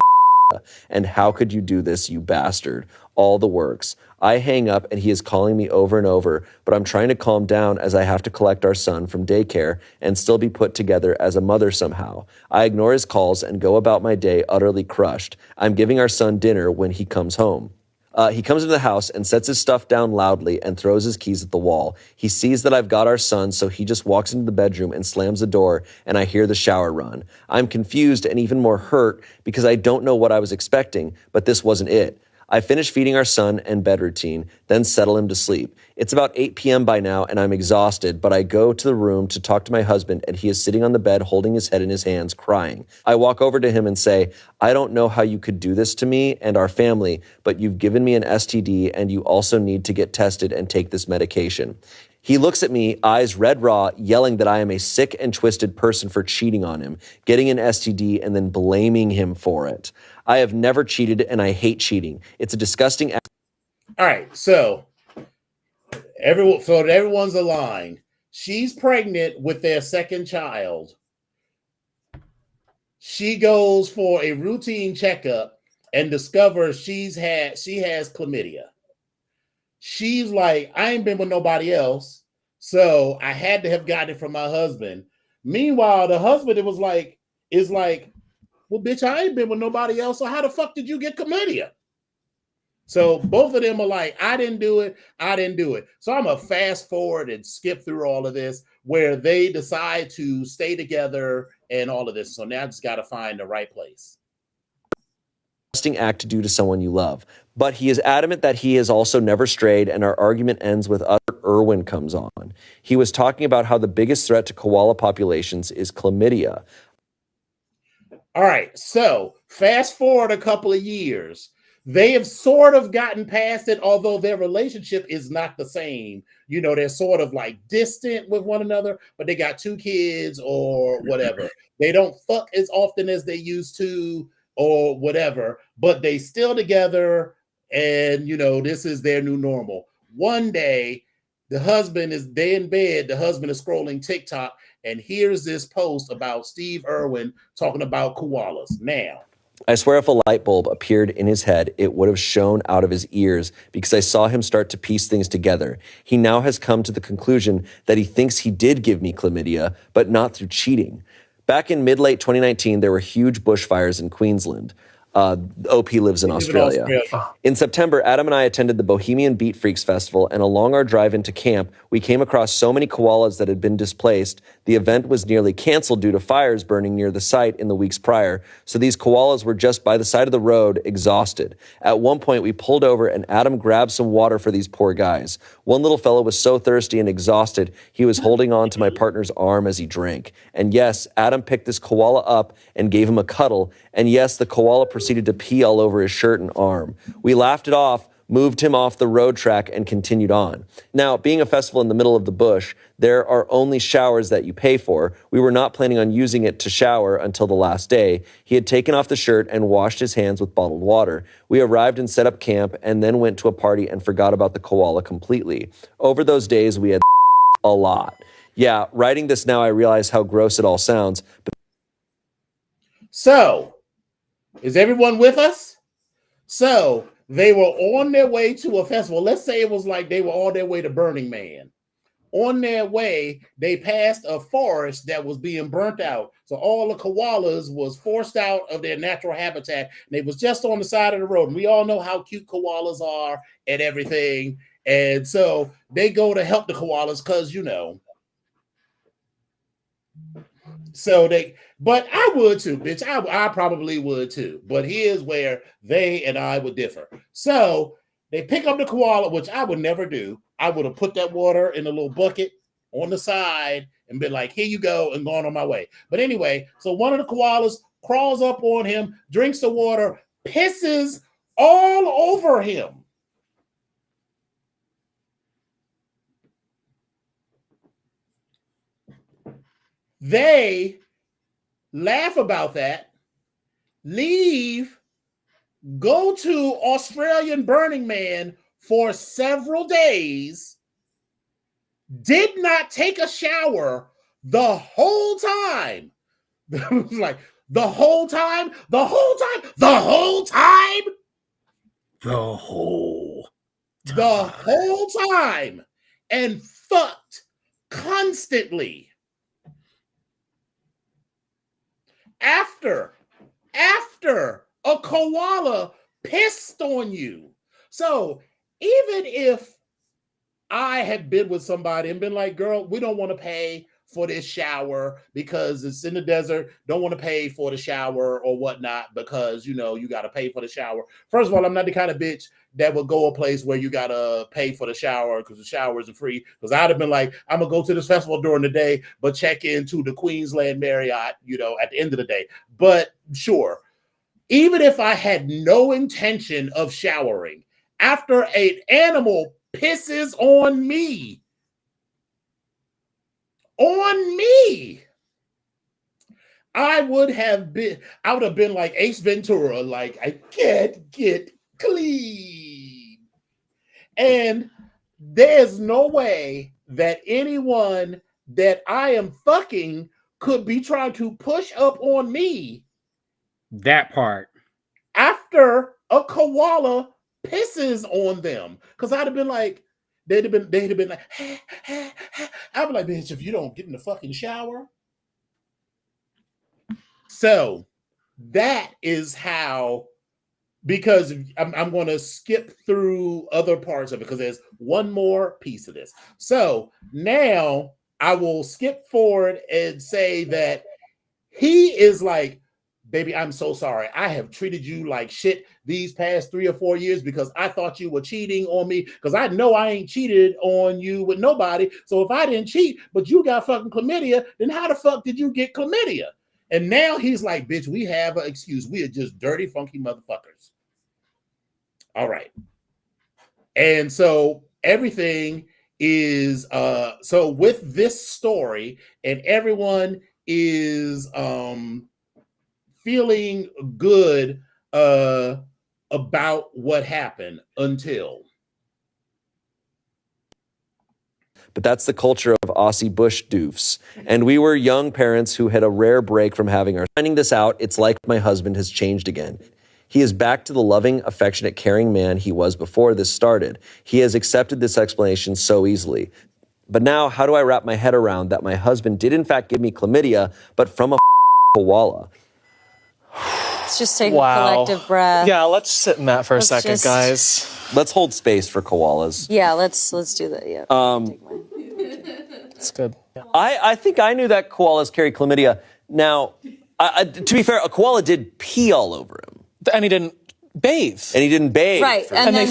and how could you do this, you bastard? All the works. I hang up and he is calling me over and over, but I'm trying to calm down as I have to collect our son from daycare and still be put together as a mother somehow. I ignore his calls and go about my day utterly crushed. I'm giving our son dinner when he comes home. He comes into the house and sets his stuff down loudly and throws his keys at the wall. He sees that I've got our son, so he just walks into the bedroom and slams the door, and I hear the shower run. I'm confused and even more hurt because I don't know what I was expecting, but this wasn't it. I finish feeding our son and bed routine, then settle him to sleep. It's about 8 p.m. by now, and I'm exhausted, but I go to the room to talk to my husband, and he is sitting on the bed holding his head in his hands, crying. I walk over to him and say, I don't know how you could do this to me and our family, but you've given me an STD, and you also need to get tested and take this medication. He looks at me, eyes red raw, yelling that I am a sick and twisted person for cheating on him, getting an STD, and then blaming him for it. I have never cheated, and I hate cheating. It's a disgusting act. All right, so everyone's aligned. She's pregnant with their second child. She goes for a routine checkup and discovers she has chlamydia. She's like, I ain't been with nobody else, so I had to have gotten it from my husband. Meanwhile, the husband is like, well, bitch, I ain't been with nobody else, so how the fuck did you get chlamydia? So both of them are like, I didn't do it. So I'm going to fast forward and skip through all of this where they decide to stay together and all of this. So now I just got to find the right place. Act to do to someone you love. But he is adamant that he has also never strayed, and our argument ends with Irwin comes on. He was talking about how the biggest threat to koala populations is chlamydia. All right, so fast forward a couple of years. they have sort of gotten past it, although their relationship is not the same. You know, they're sort of like distant with one another, but they got 2 kids or whatever. They don't fuck as often as they used to or whatever, but they still together. And, you know, this is their new normal. One day, the husband is in bed. The husband is scrolling TikTok, and here's this post about Steve Irwin talking about koalas. Now, I swear if a light bulb appeared in his head, it would have shone out of his ears because I saw him start to piece things together. He now has come to the conclusion that he thinks he did give me chlamydia, but not through cheating. Back in mid-late 2019, there were huge bushfires in Queensland. OP lives in Australia. In September, Adam and I attended the Bohemian Beat Freaks Festival, and along our drive into camp, we came across so many koalas that had been displaced. The event was nearly canceled due to fires burning near the site in the weeks prior, so these koalas were just by the side of the road, exhausted. At one point, we pulled over, and Adam grabbed some water for these poor guys. One little fellow was so thirsty and exhausted, he was holding on to my partner's arm as he drank. And yes, Adam picked this koala up and gave him a cuddle, and yes, the koala proceeded to pee all over his shirt and arm. We laughed it off, moved him off the road track, and continued on. Now, being a festival in the middle of the bush, there are only showers that you pay for. We were not planning on using it to shower until the last day. He had taken off the shirt and washed his hands with bottled water. We arrived and set up camp and then went to a party and forgot about the koala completely. Over those days, we had a lot. Yeah, writing this now, I realize how gross it all sounds. So, is everyone with us? So, they were on their way to a festival. Let's say it was like they were on their way to Burning Man. On their way, they passed a forest that was being burnt out. So all the koalas was forced out of their natural habitat. And they was just on the side of the road. And we all know how cute koalas are and everything. And so they go to help the koalas because, you know. So but I would too, bitch. I probably would too. But here's where they and I would differ. So they pick up the koala, which I would never do. I would have put that water in a little bucket on the side and been like, here you go, and gone on my way. But anyway, so one of the koalas crawls up on him, drinks the water, pisses all over him. They laugh about that, leave, go to Australian Burning Man for several days, did not take a shower the whole time. Like, the whole time? The whole time? The whole time? The whole time. The whole time. And fucked constantly. After a koala pissed on you. So even if I had been with somebody and been like, girl, we don't want to pay for this shower because it's in the desert, don't want to pay for the shower or whatnot because, you know, you got to pay for the shower. First of all, I'm not the kind of bitch that would go a place where you got to pay for the shower because the shower isn't free. Because I'd have been like, I'm going to go to this festival during the day, but check into the Queensland Marriott, you know, at the end of the day. But sure, even if I had no intention of showering, after an animal pisses on me, I would have been like Ace Ventura, like, I can't get clean. And there's no way that anyone that I am fucking could be trying to push up on me. That part. After a koala pisses on them. Because I'd have been like, they'd have been like, I'd be like, bitch, if you don't get in the fucking shower. So that is how, because I'm going to skip through other parts of it because there's one more piece of this. So now I will skip forward and say that he is like, baby, I'm so sorry. I have treated you like shit these past 3 or 4 years because I thought you were cheating on me because I know I ain't cheated on you with nobody. So if I didn't cheat, but you got fucking chlamydia, then how the fuck did you get chlamydia? And now he's like, bitch, we have an excuse. We are just dirty, funky motherfuckers. All right. And so everything is so with this story, and everyone is feeling good about what happened until. But that's the culture of Aussie Bush doofs. And we were young parents who had a rare break from having our... Finding this out, it's like my husband has changed again. He is back to the loving, affectionate, caring man he was before this started. He has accepted this explanation so easily. But now, how do I wrap my head around that my husband did in fact give me chlamydia, but from a koala? Let's just take a collective breath. Yeah, let's sit in that for a second, guys. Let's hold space for koalas. Yeah, let's do that. Yeah. It's good. Yeah. I think I knew that koalas carry chlamydia. Now, to be fair, a koala did pee all over him. And he didn't bathe. Right, and then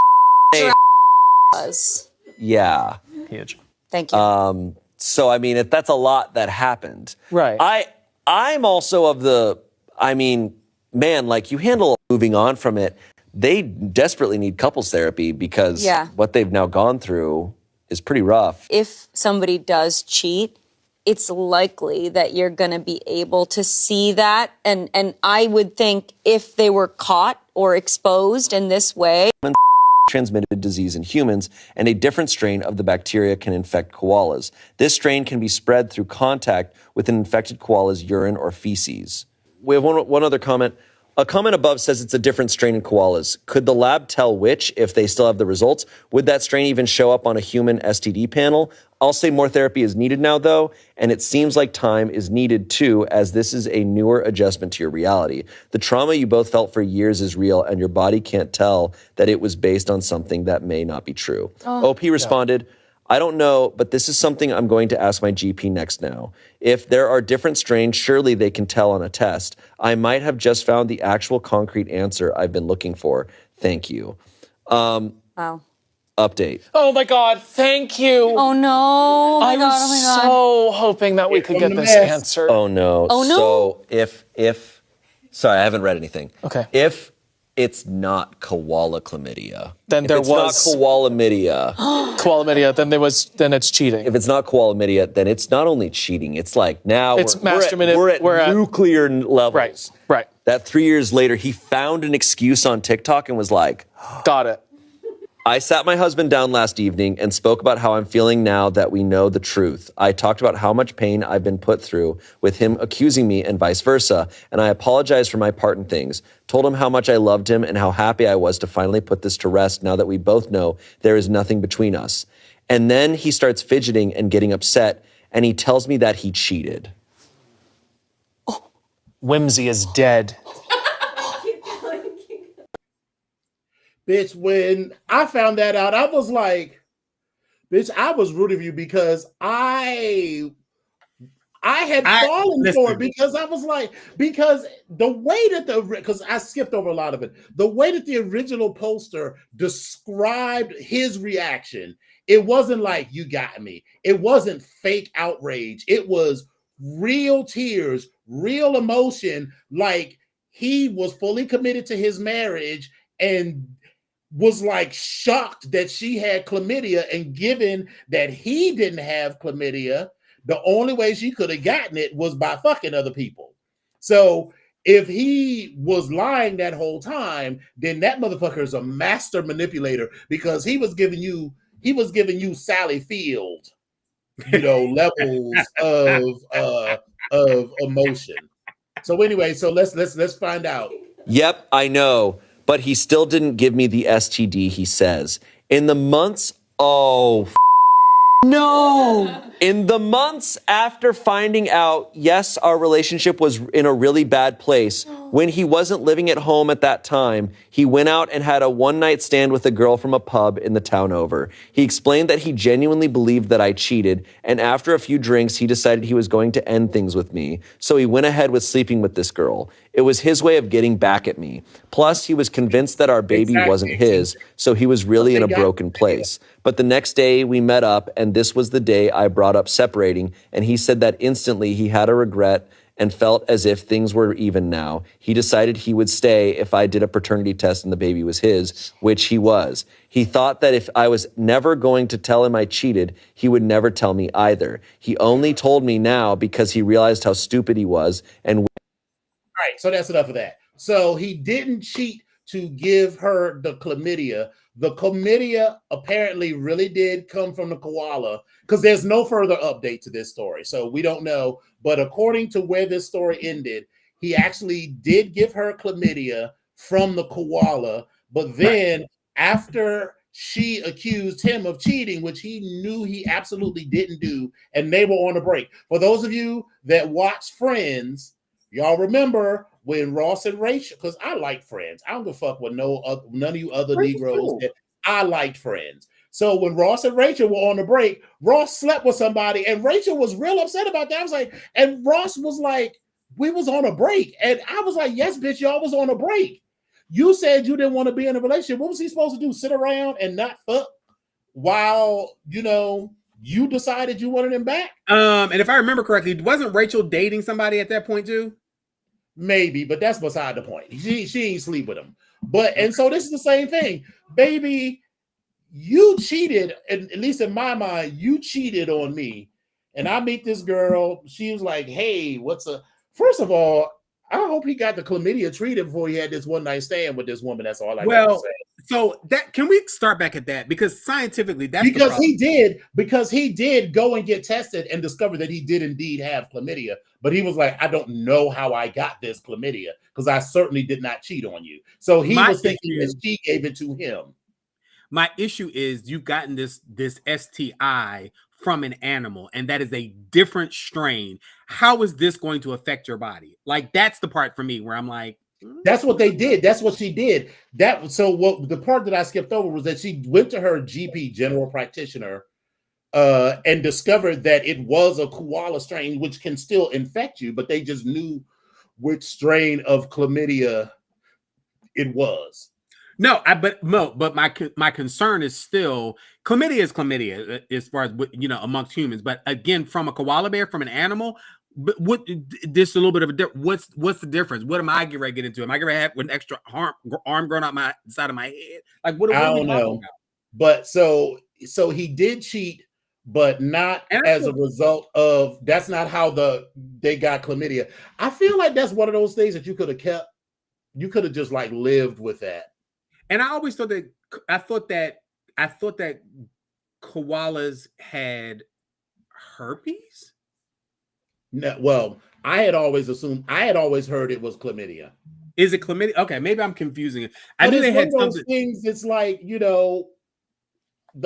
was. Yeah. Huge. Thank you. So, I mean, that's a lot that happened. Right. I'm also of the, I mean, man, like you handle moving on from it. They desperately need couples therapy because what they've now gone through is pretty rough. If somebody does cheat, it's likely that you're going to be able to see that. And I would think if they were caught or exposed in this way. Transmitted disease in humans, and a different strain of the bacteria can infect koalas. This strain can be spread through contact with an infected koala's urine or feces. We have one other comment. A comment above says it's a different strain in koalas. Could the lab tell which if they still have the results? Would that strain even show up on a human STD panel? I'll say more therapy is needed now, though, and it seems like time is needed, too, as this is a newer adjustment to your reality. The trauma you both felt for years is real, and your body can't tell that it was based on something that may not be true. OP responded, I don't know, but this is something I'm going to ask my GP next now. If there are different strains, surely they can tell on a test. I might have just found the actual concrete answer I've been looking for. Thank you. Wow. Update. Oh my God, thank you. Oh no. I was so hoping that we could get this answer. Oh no. Oh no. So if sorry, I haven't read anything. Okay. If it's not koala chlamydia, then there was not koalamidia. Koalamidia, then it's cheating. If it's not koalamidia, then it's not only cheating. It's like now we're at nuclear levels. Right. That 3 years later, he found an excuse on TikTok and was like, got it. I sat my husband down last evening and spoke about how I'm feeling now that we know the truth. I talked about how much pain I've been put through with him accusing me and vice versa, and I apologized for my part in things. Told him how much I loved him and how happy I was to finally put this to rest now that we both know there is nothing between us. And then he starts fidgeting and getting upset, and he tells me that he cheated. Whimsy is dead. Bitch, when I found that out, I was like, bitch, I was rooting for you because I had fallen for it because I was like, because the way that because I skipped over a lot of it, the way that the original poster described his reaction, it wasn't like, you got me. It wasn't fake outrage. It was real tears, real emotion, like he was fully committed to his marriage and was like shocked that she had chlamydia, and given that he didn't have chlamydia, the only way she could have gotten it was by fucking other people. So if he was lying that whole time, then that motherfucker is a master manipulator because he was giving you Sally Field, levels of emotion. So anyway, so let's find out. Yep, I know. But he still didn't give me the STD, he says. In the months after finding out, yes, our relationship was in a really bad place, when he wasn't living at home at that time, he went out and had a one-night stand with a girl from a pub in the town over. He explained that he genuinely believed that I cheated, and after a few drinks, he decided he was going to end things with me. So he went ahead with sleeping with this girl. It was his way of getting back at me. Plus, he was convinced that our baby wasn't his, so he was really in a broken place. But the next day, we met up, and this was the day I brought up separating, and he said that instantly he had a regret and felt as if things were even now. He decided he would stay if I did a paternity test and the baby was his, which he was. He thought that if I was never going to tell him I cheated, he would never tell me either. He only told me now because he realized how stupid he was. And all right, so that's enough of that. So he didn't cheat to give her the chlamydia. The chlamydia apparently really did come from the koala, because there's no further update to this story. So we don't know. But according to where this story ended, he actually did give her chlamydia from the koala. But then after she accused him of cheating, which he knew he absolutely didn't do, and they were on a break. For those of you that watch Friends, y'all remember when Ross and Rachel, because I like Friends. I don't give a fuck with none of you other Negroes. I liked Friends. So when Ross and Rachel were on the break, Ross slept with somebody, and Rachel was real upset about that. I was like, and Ross was like, we was on a break. And I was like, yes, bitch, y'all was on a break. You said you didn't want to be in a relationship. What was he supposed to do? Sit around and not fuck while, you decided you wanted him back? And if I remember correctly, wasn't Rachel dating somebody at that point too? Maybe, but that's beside the point. She ain't sleep with him. And so this is the same thing. Baby, you cheated, and at least in my mind, you cheated on me. And I meet this girl. She was like, hey, first of all, I hope he got the chlamydia treated before he had this one night stand with this woman. That's all I got to say. So that, can we start back at that? Because scientifically, that's because he did go and get tested and discovered that he did indeed have chlamydia. But he was like, I don't know how I got this chlamydia, because I certainly did not cheat on you. So he was thinking that she gave it to him. My issue is you've gotten this STI from an animal, and that is a different strain. How is this going to affect your body? Like, that's the part for me where I'm like, that's what they did. That's what she did. The part that I skipped over was that she went to her GP, general practitioner, and discovered that it was a koala strain, which can still infect you, but they just knew which strain of chlamydia it was. But my concern is still chlamydia is chlamydia as far as amongst humans. But again, from a koala bear, from an animal, but what this a little bit of a what's the difference? What am I getting ready to get into? Am I going to have an extra arm growing out my side of my head? Like what? I don't know. About? But so he did cheat, but not as a result of. That's not how they got chlamydia. I feel like that's one of those things that you could have kept. You could have just like lived with that. And I always thought that I thought that koalas had herpes. No, well, I had always heard it was chlamydia. Is it chlamydia? Okay, maybe I'm confusing it. I knew they had those things. It's like, the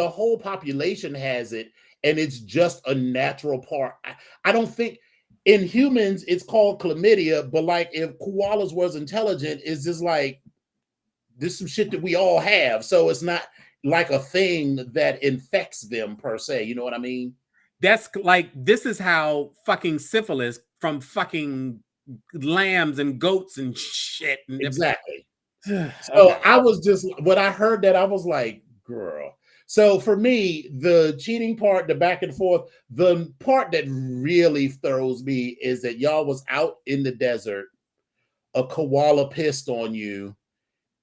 whole population has it, and it's just a natural part. I don't think in humans it's called chlamydia, but like if koalas was intelligent, it's just like this is some shit that we all have. So it's not like a thing that infects them per se. You know what I mean? That's like, this is how fucking syphilis from fucking lambs and goats and shit. Exactly. So I was just, when I heard that, I was like, girl. So for me, the cheating part, the back and forth, the part that really throws me is that y'all was out in the desert, a koala pissed on you,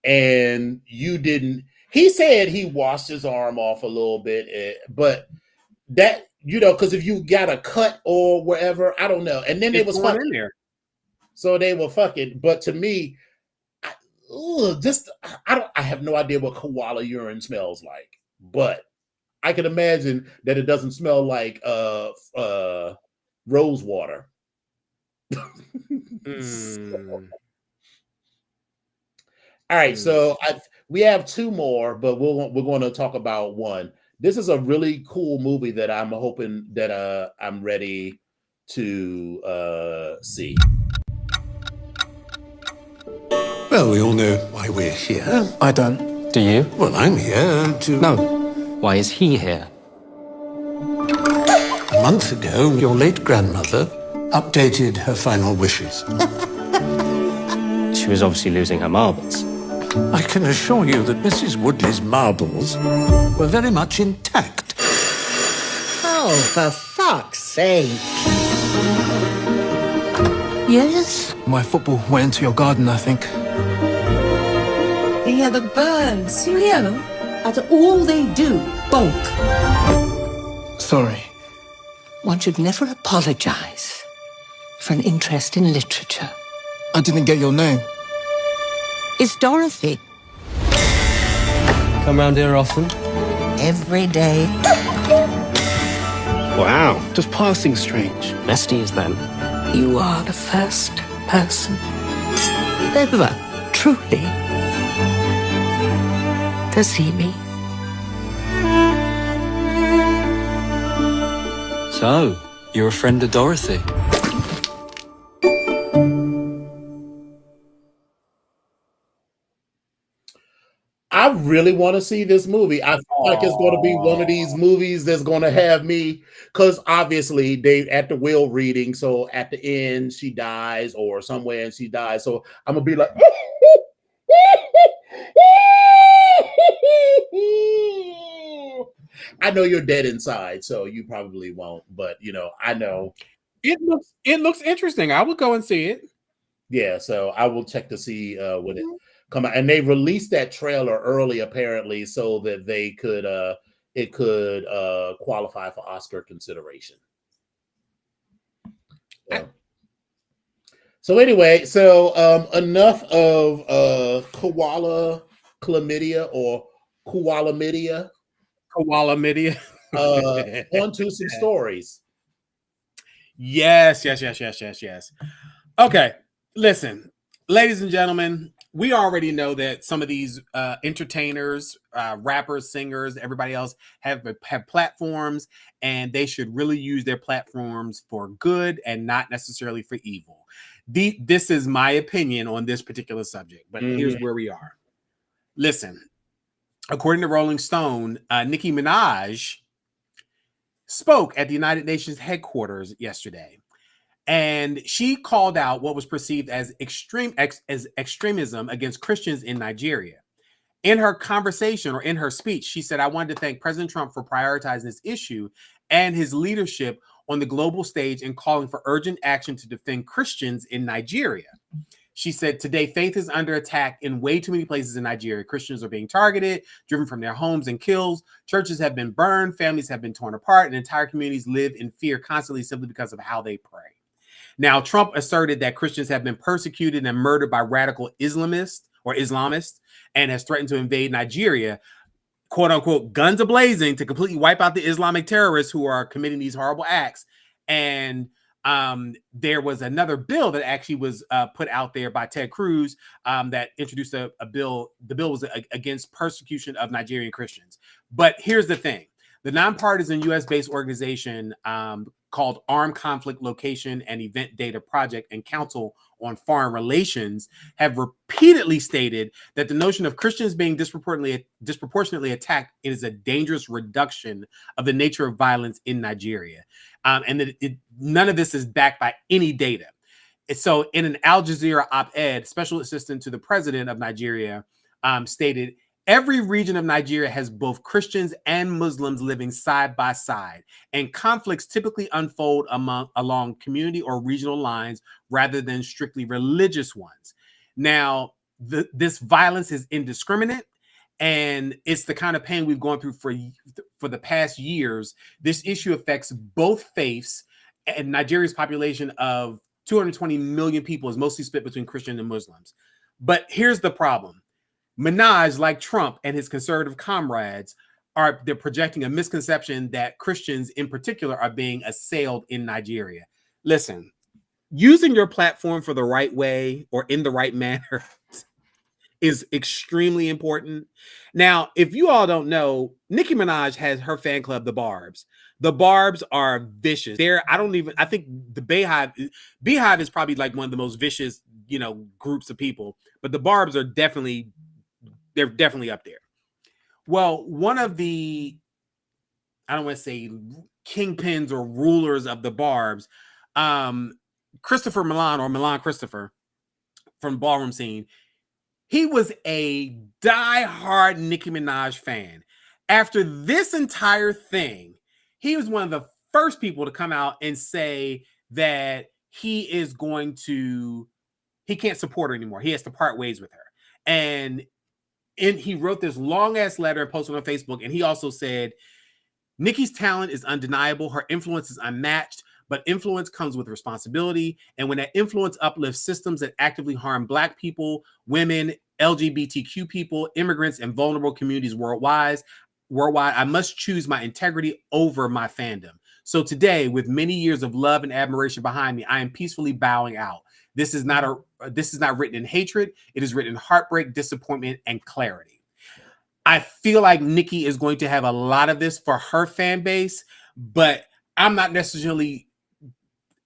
and you didn't. He said he washed his arm off a little bit, but that, because if you got a cut or wherever, I don't know. And then it was fucking in there. So they were fucking. But to me, I have no idea what koala urine smells like. But I can imagine that it doesn't smell like rose water. All right, so we have two more, but we're going to talk about one. This is a really cool movie that I'm hoping that I'm ready to see. Well, we all know why we're here. I don't. Do you? Well, I'm here to... No. Why is he here? A month ago, your late grandmother updated her final wishes. She was obviously losing her marbles. I can assure you that Mrs. Woodley's marbles were very much intact. Oh, for fuck's sake. Yes? My football went into your garden, I think. You hear the birds. You hear them? That's all they do. Bonk. Sorry. One should never apologize for an interest in literature. I didn't get your name. It's Dorothy. Come round here often? Every day. Wow. Just passing strange. Besties, then. You are the first person ever, truly, to see me. So, you're a friend of Dorothy? I really want to see this movie. I feel like it's going to be one of these movies that's going to have me, because obviously they at the will reading, so at the end she dies or somewhere and she dies. So I'm gonna be like, I know you're dead inside, so you probably won't, but you know, I know it looks interesting. I would go and see it. Yeah, so I will check to see what it come out. And they released that trailer early, apparently, so that they could it could qualify for Oscar consideration. So anyway, so enough of koala chlamydia or koalamidia. Koalamidia. On to some stories. Yes. Okay, listen, ladies and gentlemen, we already know that some of these entertainers, rappers, singers, everybody else have platforms, and they should really use their platforms for good and not necessarily for evil. This is my opinion on this particular subject, but here's where we are. Listen, according to Rolling Stone, Nicki Minaj spoke at the United Nations headquarters yesterday. And she called out what was perceived as extremism against Christians in Nigeria. In her conversation or in her speech, she said, I wanted to thank President Trump for prioritizing this issue and his leadership on the global stage and calling for urgent action to defend Christians in Nigeria. She said, today, faith is under attack in way too many places in Nigeria. Christians are being targeted, driven from their homes and killed. Churches have been burned. Families have been torn apart, and entire communities live in fear constantly simply because of how they pray. Now, Trump asserted that Christians have been persecuted and murdered by radical Islamists and has threatened to invade Nigeria, quote unquote, guns a-blazing, to completely wipe out the Islamic terrorists who are committing these horrible acts. And there was another bill that actually was put out there by Ted Cruz that introduced a bill. The bill was against persecution of Nigerian Christians. But here's the thing. The nonpartisan U.S.-based organization called Armed Conflict Location and Event Data Project and Council on Foreign Relations have repeatedly stated that the notion of Christians being disproportionately attacked is a dangerous reduction of the nature of violence in Nigeria. And that none of this is backed by any data. So in an Al Jazeera op-ed, Special Assistant to the President of Nigeria stated, every region of Nigeria has both Christians and Muslims living side by side, and conflicts typically unfold along community or regional lines rather than strictly religious ones. Now, this violence is indiscriminate, and it's the kind of pain we've gone through for the past years. This issue affects both faiths, and Nigeria's population of 220 million people is mostly split between Christian and Muslims. But here's the problem. Minaj, like Trump and his conservative comrades, they're projecting a misconception that Christians in particular are being assailed in Nigeria. Listen, using your platform for the right way or in the right manner is extremely important. Now, if you all don't know, Nicki Minaj has her fan club, the Barbs. The Barbs are vicious. I think the Beehive is probably like one of the most vicious, groups of people, but the Barbs are they're definitely up there. Well, one of the, I don't want to say kingpins or rulers of the Barbs, Christopher Milan, or Milan Christopher from Ballroom Scene, he was a diehard Nicki Minaj fan. After this entire thing, he was one of the first people to come out and say that he can't support her anymore. He has to part ways with her. And he wrote this long ass letter and posted on Facebook. And he also said, Nikki's talent is undeniable. Her influence is unmatched, but influence comes with responsibility. And when that influence uplifts systems that actively harm Black people, women, LGBTQ people, immigrants, and vulnerable communities worldwide, I must choose my integrity over my fandom. So today, with many years of love and admiration behind me, I am peacefully bowing out. This is not written in hatred. It is written in heartbreak, disappointment, and clarity. I feel like Nikki is going to have a lot of this for her fan base, but I'm not necessarily.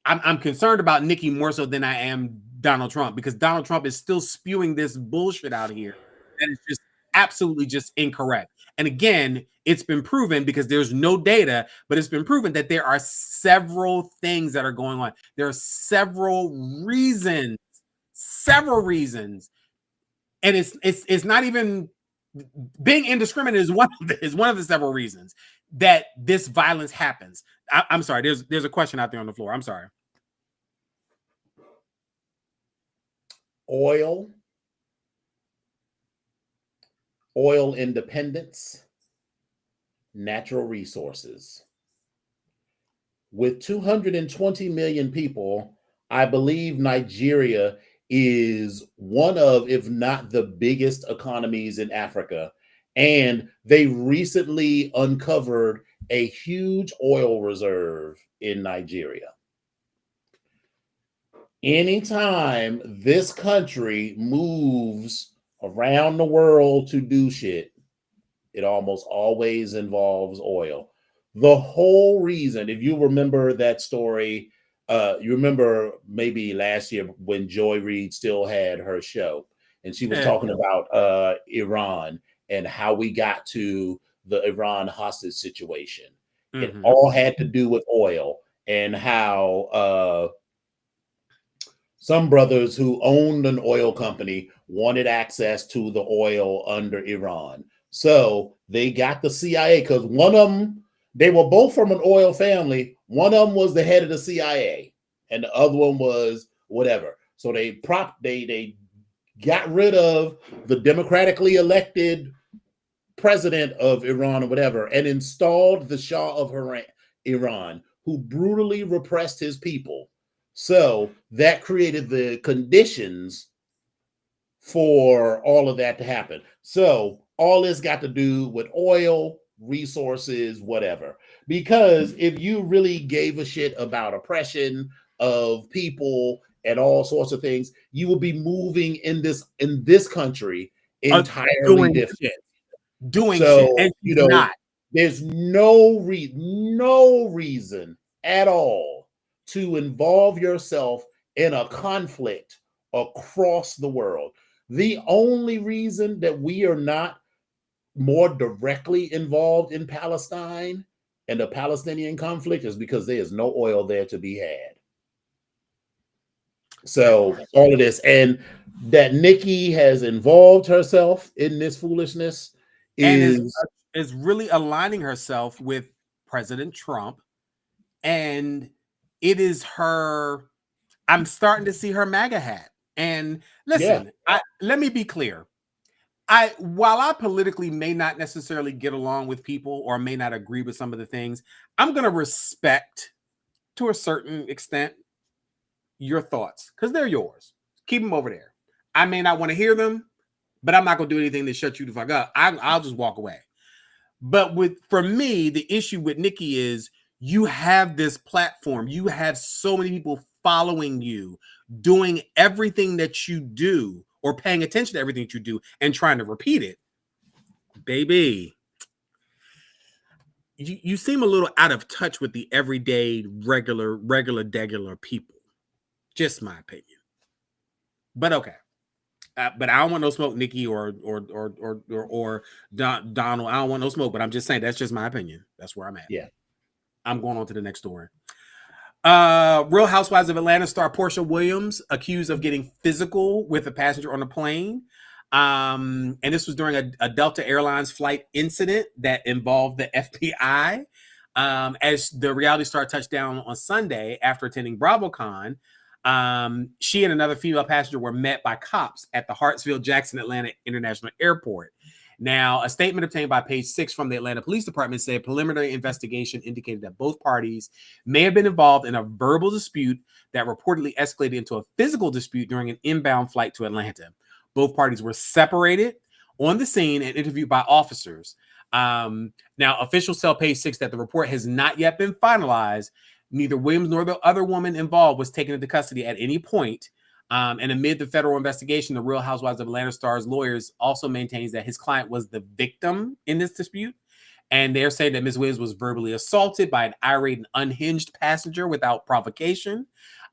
I'm concerned about Nikki more so than I am Donald Trump, because Donald Trump is still spewing this bullshit out here that is just absolutely just incorrect. And again, it's been proven, because there's no data, but it's been proven that there are several things that are going on. There are several reasons, and it's not even being indiscriminate is one of the several reasons that this violence happens. I'm sorry. There's a question out there on the floor. I'm sorry. Oil independence, natural resources. With 220 million people, I believe Nigeria is one of, if not the biggest economies in Africa. And they recently uncovered a huge oil reserve in Nigeria. Anytime this country moves around the world to do shit, it almost always involves oil. The whole reason, if you remember that story, you remember maybe last year when Joy Reid still had her show, and she was talking about Iran and how we got to the Iran hostage situation. It all had to do with oil, and how some brothers who owned an oil company wanted access to the oil under Iran. So they got the CIA, because one of them, they were both from an oil family. One of them was the head of the CIA, and the other one was whatever. So they got rid of the democratically elected president of Iran or whatever, and installed the Shah of Iran, who brutally repressed his people. So that created the conditions for all of that to happen. So all this got to do with oil, resources, whatever. Because if you really gave a shit about oppression of people and all sorts of things, you will be moving in this country entirely different. Doing shit, and not. There's no reason at all to involve yourself in a conflict across the world. The only reason that we are not more directly involved in Palestine and the Palestinian conflict is because there is no oil there to be had. So all of this, and that Nikki has involved herself in this foolishness is really aligning herself with President Trump. And it is her, I'm starting to see her MAGA hat. And listen, let me be clear. While I politically may not necessarily get along with people or may not agree with some of the things, I'm going to respect, to a certain extent, your thoughts, because they're yours. Keep them over there. I may not want to hear them, but I'm not going to do anything to shut you the fuck up. I'll just walk away. But for me, the issue with Nikki is you have this platform. You have so many people following you, doing everything that you do or paying attention to everything that you do and trying to repeat it. Baby, you seem a little out of touch with the everyday, regular people. Just my opinion. But okay. But I don't want no smoke, Nikki or Donald. I don't want no smoke, but I'm just saying that's just my opinion. That's where I'm at. Yeah. I'm going on to the next story. Real Housewives of Atlanta star Portia Williams accused of getting physical with a passenger on a plane. And this was during a Delta Airlines flight incident that involved the FBI. As the reality star touched down on Sunday after attending BravoCon, She and another female passenger were met by cops at the Hartsfield-Jackson Atlanta International Airport. Now, a statement obtained by Page 6 from the Atlanta Police Department said preliminary investigation indicated that both parties may have been involved in a verbal dispute that reportedly escalated into a physical dispute during an inbound flight to Atlanta. Both parties were separated on the scene and interviewed by officers. Now, officials tell Page 6 that the report has not yet been finalized. Neither Williams nor the other woman involved was taken into custody at any point. And amid the federal investigation, the Real Housewives of Atlanta star's lawyers also maintains that his client was the victim in this dispute. And they're saying that Ms. Williams was verbally assaulted by an irate and unhinged passenger without provocation.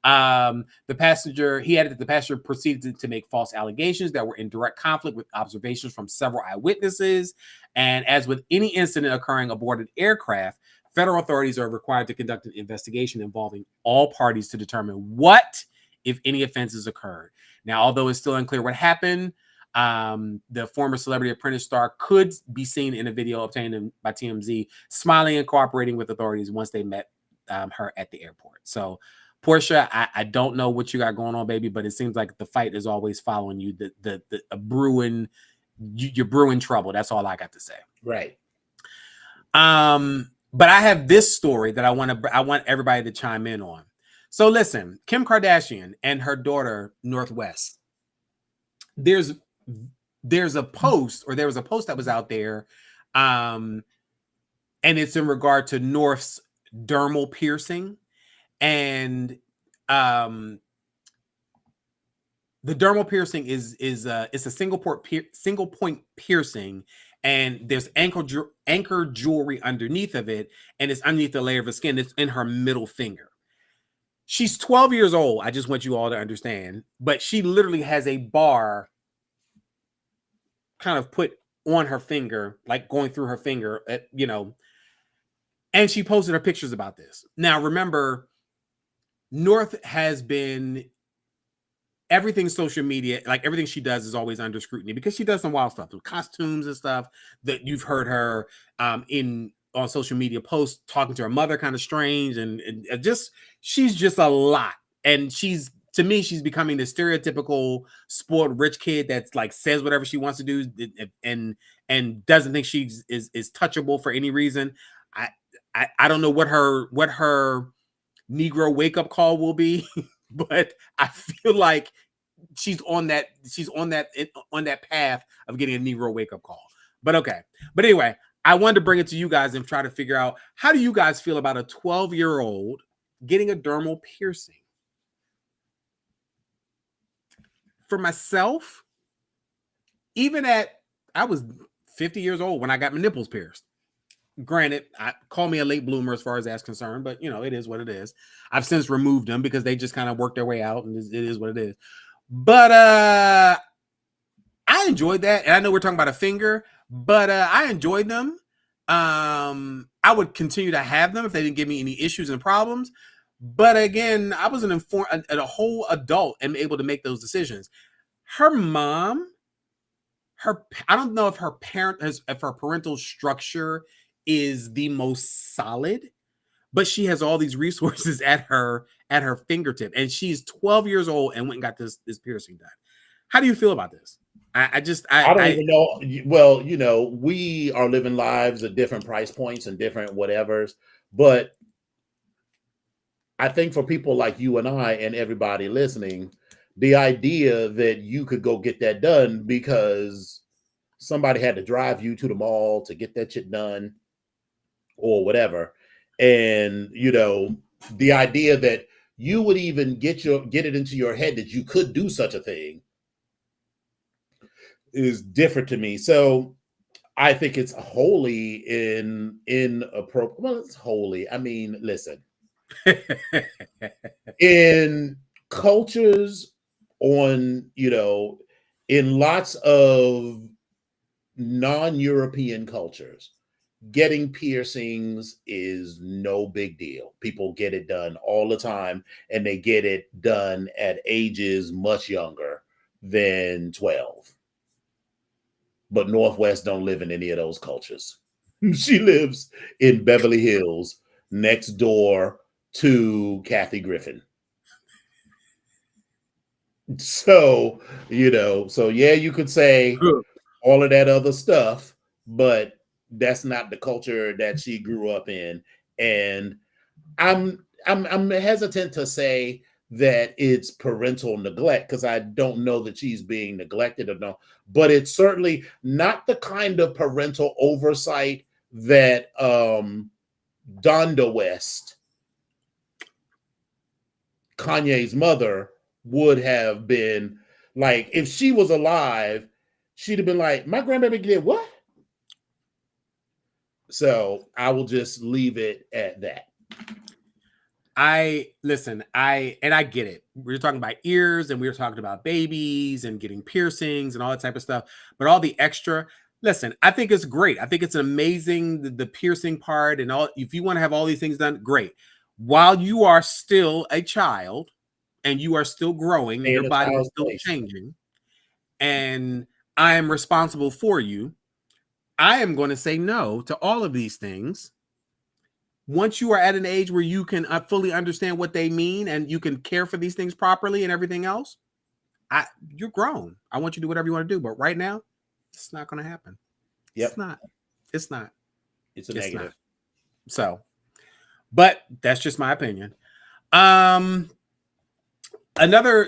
He added that the passenger proceeded to make false allegations that were in direct conflict with observations from several eyewitnesses. And as with any incident occurring aboard an aircraft, federal authorities are required to conduct an investigation involving all parties to determine what, if any, offenses occurred. Now, although it's still unclear what happened, the former Celebrity Apprentice star could be seen in a video obtained by TMZ, smiling and cooperating with authorities once they met her at the airport. So, Portia, I don't know what you got going on, baby, but it seems like the fight is always following you. You're brewing trouble. That's all I got to say. Right. But I have this story that I want everybody to chime in on. So listen, Kim Kardashian and her daughter Northwest. There was a post that was out there, and it's in regard to North's dermal piercing, and the dermal piercing is it's a single point piercing, and there's anchor jewelry underneath of it, and it's underneath the layer of the skin. It's in her middle finger. She's 12 years old. I just want you all to understand, but she literally has a bar kind of put on her finger, like going through her finger, and she posted her pictures about this. Now, remember, North has been everything social media, like everything she does is always under scrutiny because she does some wild stuff with costumes and stuff that you've heard her on social media posts talking to her mother kind of strange and just she's just a lot. And to me, she's becoming the stereotypical spoiled rich kid that's like says whatever she wants to do and doesn't think she is touchable for any reason. I don't know what her Negro wake up call will be, but I feel like she's on that path of getting a Negro wake up call. But okay. But anyway, I wanted to bring it to you guys and try to figure out, how do you guys feel about a 12-year-old getting a dermal piercing? For myself, I was 50 years old when I got my nipples pierced. Granted, call me a late bloomer as far as that's concerned, but it is what it is. I've since removed them because they just kind of worked their way out, and it is what it is. But I enjoyed that, and I know we're talking about a finger, but I enjoyed them. I would continue to have them if they didn't give me any issues and problems. But again, I was a whole adult and able to make those decisions. Her mom, I don't know if her parental structure is the most solid, but she has all these resources at her fingertip, and she's 12 years old and went and got this piercing done. How do you feel about this? I don't even know. Well, we are living lives at different price points and different whatevers, but I think for people like you and I and everybody listening, the idea that you could go get that done because somebody had to drive you to the mall to get that shit done or whatever, and the idea that you would even get it into your head that you could do such a thing is different to me. So I think it's wholly inappropriate. Well, it's wholly. I mean, listen, in cultures in lots of non-European cultures, getting piercings is no big deal. People get it done all the time, and they get it done at ages much younger than 12. But Northwest don't live in any of those cultures. She lives in Beverly Hills next door to Kathy Griffin. So, so yeah, you could say all of that other stuff, but that's not the culture that she grew up in. And I'm hesitant to say that it's parental neglect because I don't know that she's being neglected or no, but it's certainly not the kind of parental oversight that Donda West, Kanye's mother, would have been like. If she was alive, she'd have been like, my grandbaby did what? So I will just leave it at that. I get it. We were talking about ears and we were talking about babies and getting piercings and all that type of stuff. But all the extra, listen, I think it's great. I think it's amazing, the piercing part and all. If you want to have all these things done, great. While you are still a child and you are still growing and your body is still changing, and I am responsible for you, I am going to say no to all of these things. Once you are at an age where you can fully understand what they mean and you can care for these things properly and everything else, you're grown. I want you to do whatever you want to do. But right now, it's not going to happen. Yep. It's not. It's a negative. Not. So, but that's just my opinion. Another,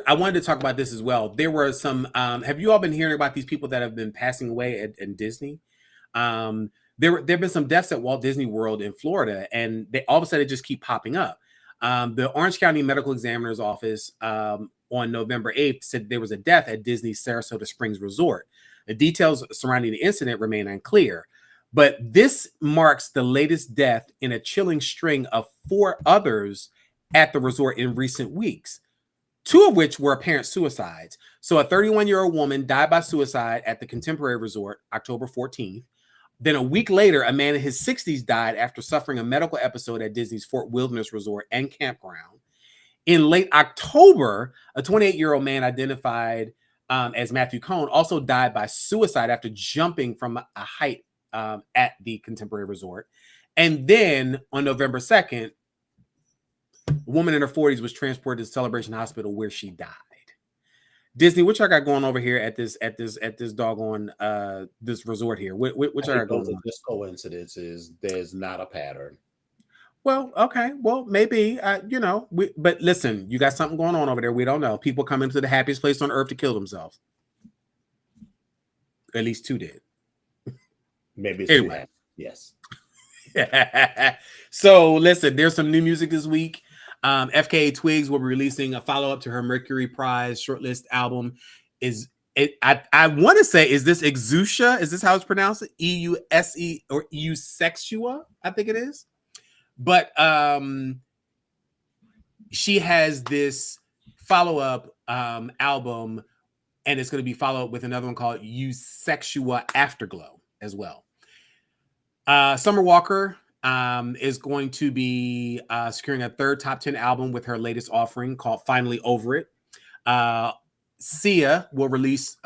I wanted to talk about this as well. There were some, have you all been hearing about these people that have been passing away at Disney? There have been some deaths at Walt Disney World in Florida, and they all of a sudden just keep popping up. The Orange County Medical Examiner's Office on November 8th said there was a death at Disney's Sarasota Springs Resort. The details surrounding the incident remain unclear, but this marks the latest death in a chilling string of 4 others at the resort in recent weeks, 2 of which were apparent suicides. So a 31-year-old woman died by suicide at the Contemporary Resort October 14th. Then a week later, a man in his 60s died after suffering a medical episode at Disney's Fort Wilderness Resort and Campground. In late October, a 28-year-old man identified as Matthew Cohn also died by suicide after jumping from a height at the Contemporary Resort. And then on November 2nd, a woman in her 40s was transported to Celebration Hospital where she died. Disney, what y'all got going over here at this doggone this resort here? What y'all got going on? Just coincidences. There's not a pattern. Well, okay. Well, maybe but listen, you got something going on over there. We don't know. People come into the happiest place on earth to kill themselves. At least 2 did. Maybe it's anyway. Yes. So listen, there's some new music this week. FKA Twigs will be releasing a follow-up to her Mercury Prize shortlist album. I want to say, is this Exusia? Is this how it's pronounced? EUSE or Eusexua? I think it is. But she has this follow-up album, and it's going to be followed up with another one called Eusexua Afterglow as well. Summer Walker is going to be securing a 3rd top 10 album with her latest offering called Finally Over It. Sia will re-release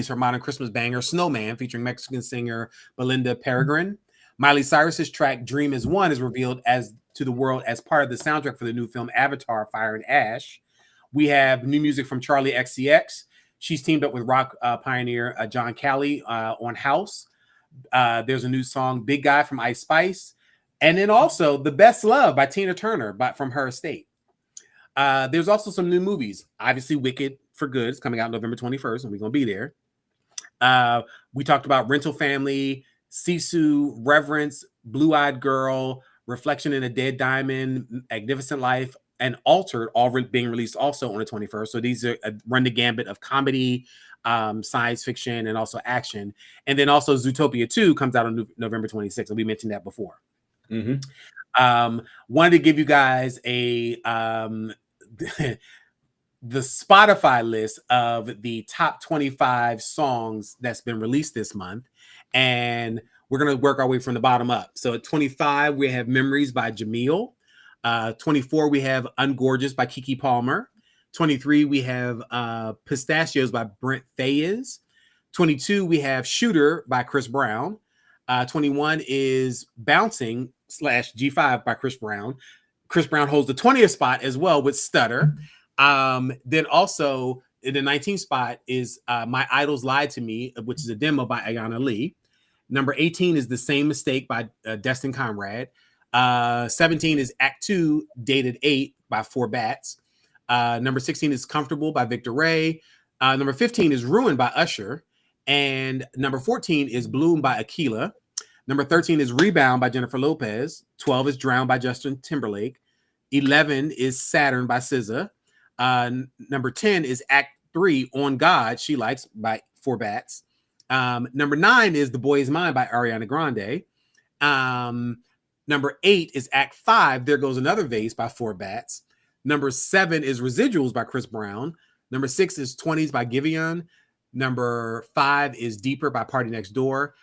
her modern Christmas banger Snowman featuring Mexican singer Belinda Peregrine. Miley Cyrus's track Dream Is One is revealed to the world as part of the soundtrack for the new film Avatar Fire and Ash. We have new music from Charlie XCX. She's teamed up with rock pioneer John Cali on House. There's a new song Big Guy from Ice Spice. And then also The Best Love by Tina Turner from her estate. There's also some new movies. Obviously, Wicked for Good is coming out November 21st, and we're going to be there. We talked about Rental Family, Sisu, Reverence, Blue-Eyed Girl, Reflection in a Dead Diamond, Magnificent Life, and Altered, all being released also on the 21st. So these are run the gambit of comedy, science fiction, and also action. And then also Zootopia 2 comes out on November 26th. And we mentioned that before. Mm-hmm. Wanted to give you guys the Spotify list of the top 25 songs that's been released this month. And we're going to work our way from the bottom up. So at 25, we have Memories by Jamil. 24, we have Ungorgeous by Keke Palmer. 23, we have Pistachios by Brent Faiyaz. 22, we have Shooter by Chris Brown. 21 is Bouncing /G5 by Chris Brown. Chris Brown holds the 20th spot as well with Stutter. Then also the 19th spot is My Idols Lied to Me, which is a demo by Ayanna Lee. Number 18 is The Same Mistake by Destin Conrad. 17 is Act 2, Dated 8 by Four Bats. Number 16 is Comfortable by Victor Ray. Number 15 is Ruined by Usher. And number 14 is Bloom by Aquila. Number 13 is Rebound by Jennifer Lopez. 12 is Drown by Justin Timberlake. 11 is Saturn by SZA. Number 10 is Act 3, On God, She Likes by Four Bats. Number 9 is The Boy Is Mine by Ariana Grande. Number 8 is Act 5, There Goes Another Vase by Four Bats. Number 7 is Residuals by Chris Brown. Number 6 is 20s by Giveon. Number 5 is Deeper by Party Next Door.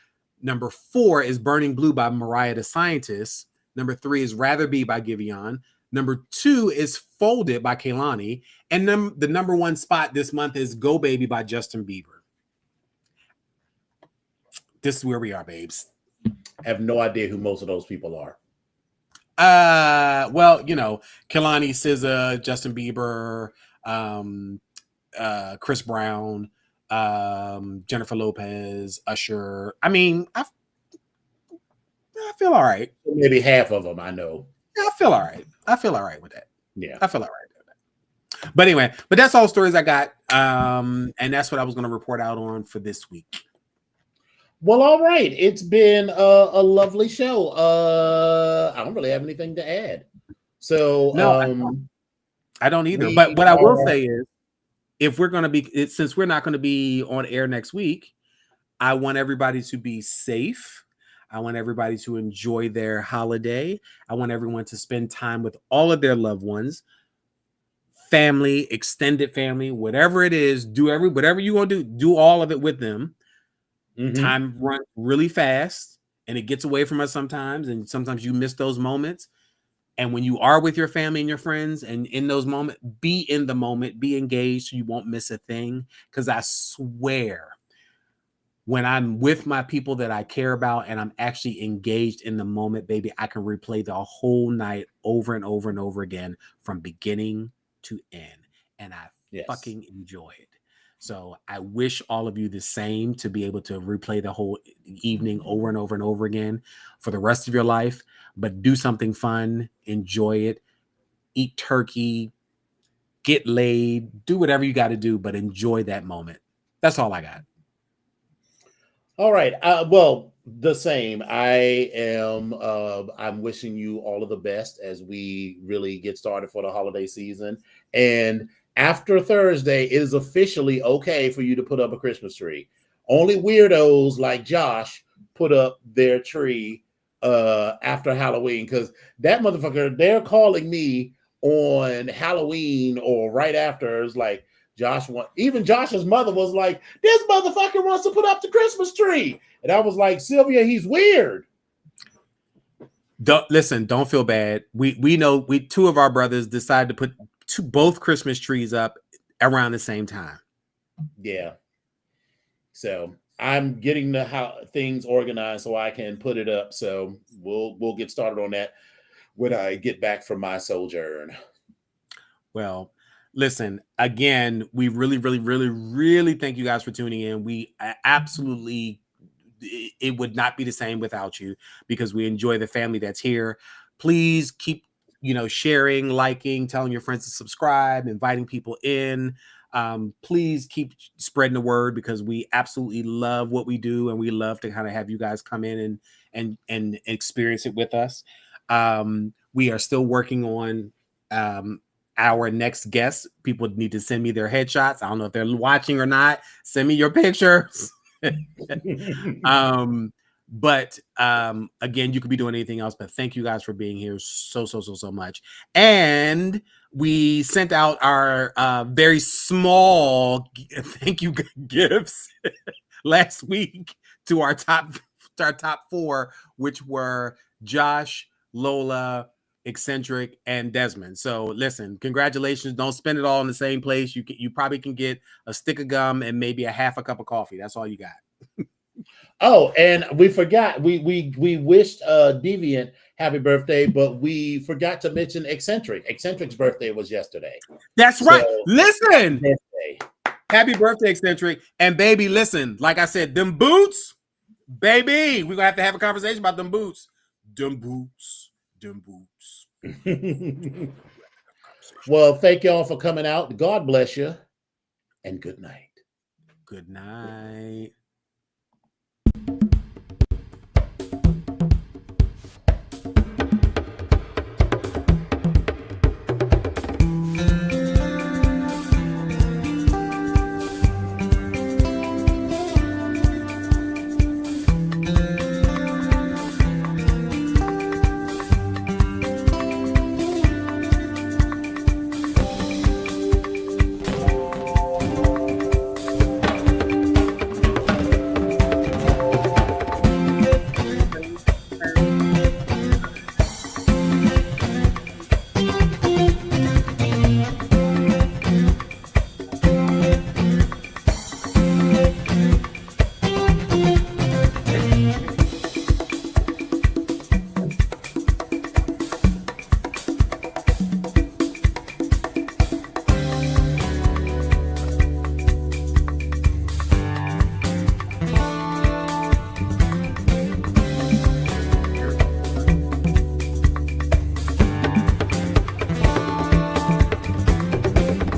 Number 4 is Burning Blue by Mariah the Scientist. Number 3 is Rather Be by Giveon. Number 2 is Folded by Kehlani. And the number 1 spot this month is Go Baby by Justin Bieber. This is where we are, babes. I have no idea who most of those people are. Well, you know, Kehlani, SZA, Justin Bieber, Chris Brown, Jennifer Lopez, Usher. I mean, I feel all right. Maybe half of them I know. I feel all right. I feel all right with that. Yeah, I feel all right with that. But anyway, that's all stories I got. And that's what I was going to report out on for this week. Well, all right. It's been a lovely show. I don't really have anything to add. So no, I don't either. But what I will say is, if we're going to be, since we're not going to be on air next week, I want everybody to be safe. I want everybody to enjoy their holiday. I want everyone to spend time with all of their loved ones, family, extended family, whatever it is. Whatever you want to do all of it with them. Mm-hmm. Time runs really fast, and it gets away from us sometimes, and sometimes you miss those moments. And when you are with your family and your friends, and in those moments, be in the moment, be engaged, so you won't miss a thing. Because I swear, when I'm with my people that I care about and I'm actually engaged in the moment, baby, I can replay the whole night over and over and over again from beginning to end. And I fucking enjoy it. So I wish all of you the same, to be able to replay the whole evening over and over and over again for the rest of your life. But do something fun, enjoy it, eat turkey, get laid, do whatever you got to do, but enjoy that moment. That's all I got. All right. Well, the same. I'm wishing you all of the best as we really get started for the holiday season. And after Thursday, it is officially okay for you to put up a Christmas tree. Only weirdos like Josh put up their tree after Halloween, because that motherfucker, they're calling me on Halloween or right after. It's like, even Josh's mother was like, this motherfucker wants to put up the Christmas tree. And I was like, Sylvia, he's weird. Don't feel bad. We know two of our brothers decided to put both Christmas trees up around the same time. Yeah. So I'm getting things organized so I can put it up. So we'll get started on that when I get back from my sojourn. Well, listen, again, we really, really, really, really thank you guys for tuning in. We absolutely, it would not be the same without you, because we enjoy the family that's here. Please keep, sharing, liking, telling your friends to subscribe, inviting people in. Please keep spreading the word, because we absolutely love what we do, and we love to kind of have you guys come in and experience it with us. We are still working on our next guest. People need to send me their headshots. I don't know if they're watching or not. Send me your pictures. But again, you could be doing anything else, but thank you guys for being here so much. And we sent out our very small thank you gifts last week to our top 4, which were Josh, Lola, Eccentric, and Desmond. So listen, congratulations. Don't spend it all in the same place. You probably can get a stick of gum and maybe a half a cup of coffee. That's all you got. Oh, and we forgot, we wished Deviant happy birthday, but we forgot to mention Eccentric. Eccentric's birthday was yesterday. That's right. Listen, Happy birthday, Eccentric. And baby, listen, like I said, them boots, baby, we're going to have a conversation about them boots. Them boots. Well, thank y'all for coming out. God bless you. And good night. Good night.